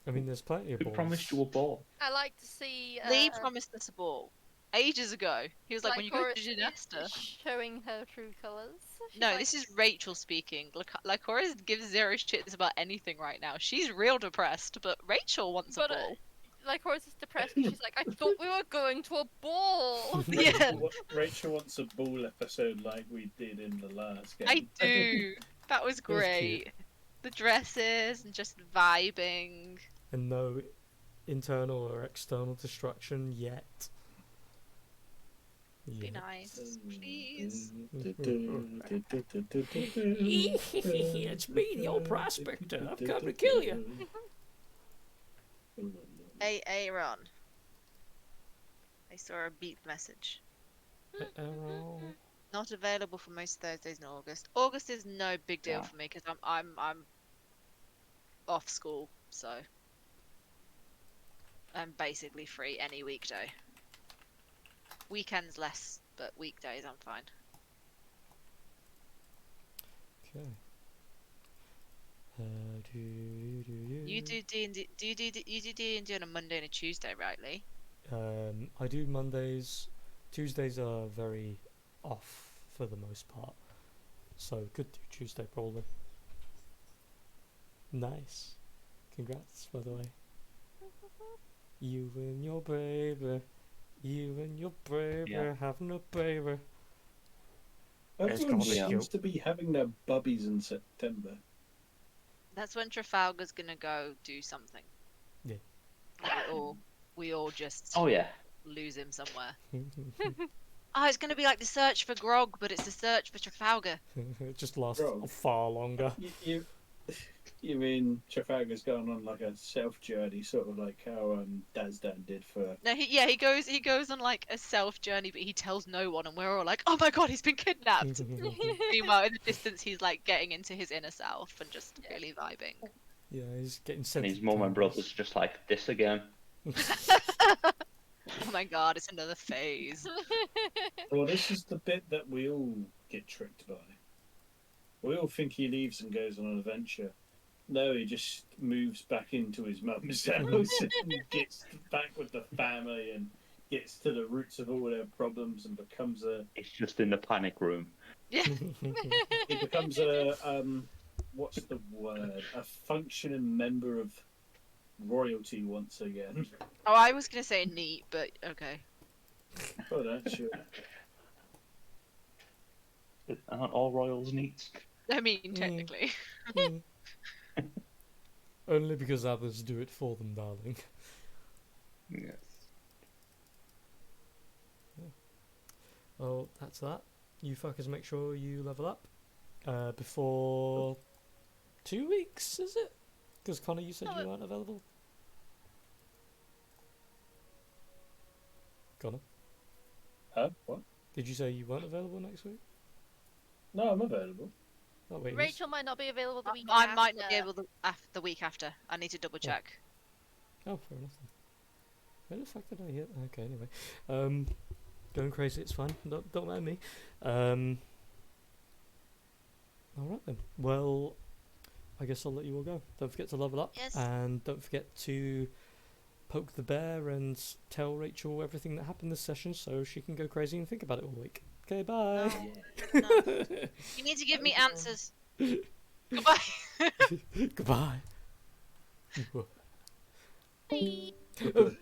I mean, there's plenty of Who balls. promised you a ball? I like to see Lee promised us a ball ages ago. He was like, when you go to Genesta. showing her true colours. She's No, like, this is Rachel speaking. Lycora gives zero shits about anything right now. She's real depressed, but Rachel wants a But, ball. like Horace is depressed because she's like, I thought we were going to a ball. Yeah, Rachel wants a ball episode like we did in the last game. I do. That was was great. cute. The dresses and just vibing. And no internal or external destruction yet. Be nice, please. It's me, the old prospector. I've come to kill you. Hey, Aaron. I saw a beep message. Arrow. Not available for most Thursdays in August. August is no big deal Yeah. for me because I'm off school, so I'm basically free any weekday. Weekends less, but weekdays I'm fine. Okay. You do D&D, you do D&D on a Monday and a Tuesday, right, Lee? I do Mondays. Tuesdays are very off for the most part, so could do Tuesday probably. Nice. Congrats, by the way. You and your baby. You and your baby Yeah. having a baby. Everyone gonna be seems cute. to be having their bubbies in September. That's when Trafalgar's gonna go do something. Yeah. We all just Oh yeah. lose him somewhere. Oh, it's gonna be like the search for Grog, but it's the search for Trafalgar. It just lasts Bro. far longer. You mean Trafalgar's going on like a self journey, sort of like how Dazdan did for. No, he goes on like a self journey, but he tells no one, and we're all like, oh my god, he's been kidnapped. Meanwhile, in the distance, he's like getting into his inner self and just really vibing. Yeah, he's getting And sent. his mum and brother's just like, this again. Oh my god, it's another phase. Well, this is the bit that we all get tricked by. We all think he leaves and goes on an adventure. No, he just moves back into his mum's house and gets back with the family and gets to the roots of all their problems and becomes It's just in the panic room. Yeah. he becomes a what's the word? A functioning member of royalty once again. Oh, I was gonna say neat, but okay. Oh, that's sure. Aren't all royals neat? I mean, technically. Only because others do it for them, darling. Yes. Well, that's that. You fuckers make sure you level up before 2 weeks, is it? Because Connor, you said you weren't available. Connor, Huh? What? did you say you weren't available next week? No, I'm available. Oh wait, Rachel might not be available the week I after. might not be able to the week after. I need to double check. Oh, fair enough. Then. Where the fuck did I hit? Okay, anyway, going crazy. It's fine. Don't mind me. All right then. Well, I guess I'll let you all go. Don't forget to level up, Yes. and don't forget to poke the bear and tell Rachel everything that happened this session, so she can go crazy and think about it all week. Okay, bye. No. You need to give me answers. Goodbye. Goodbye. Bye. Bye.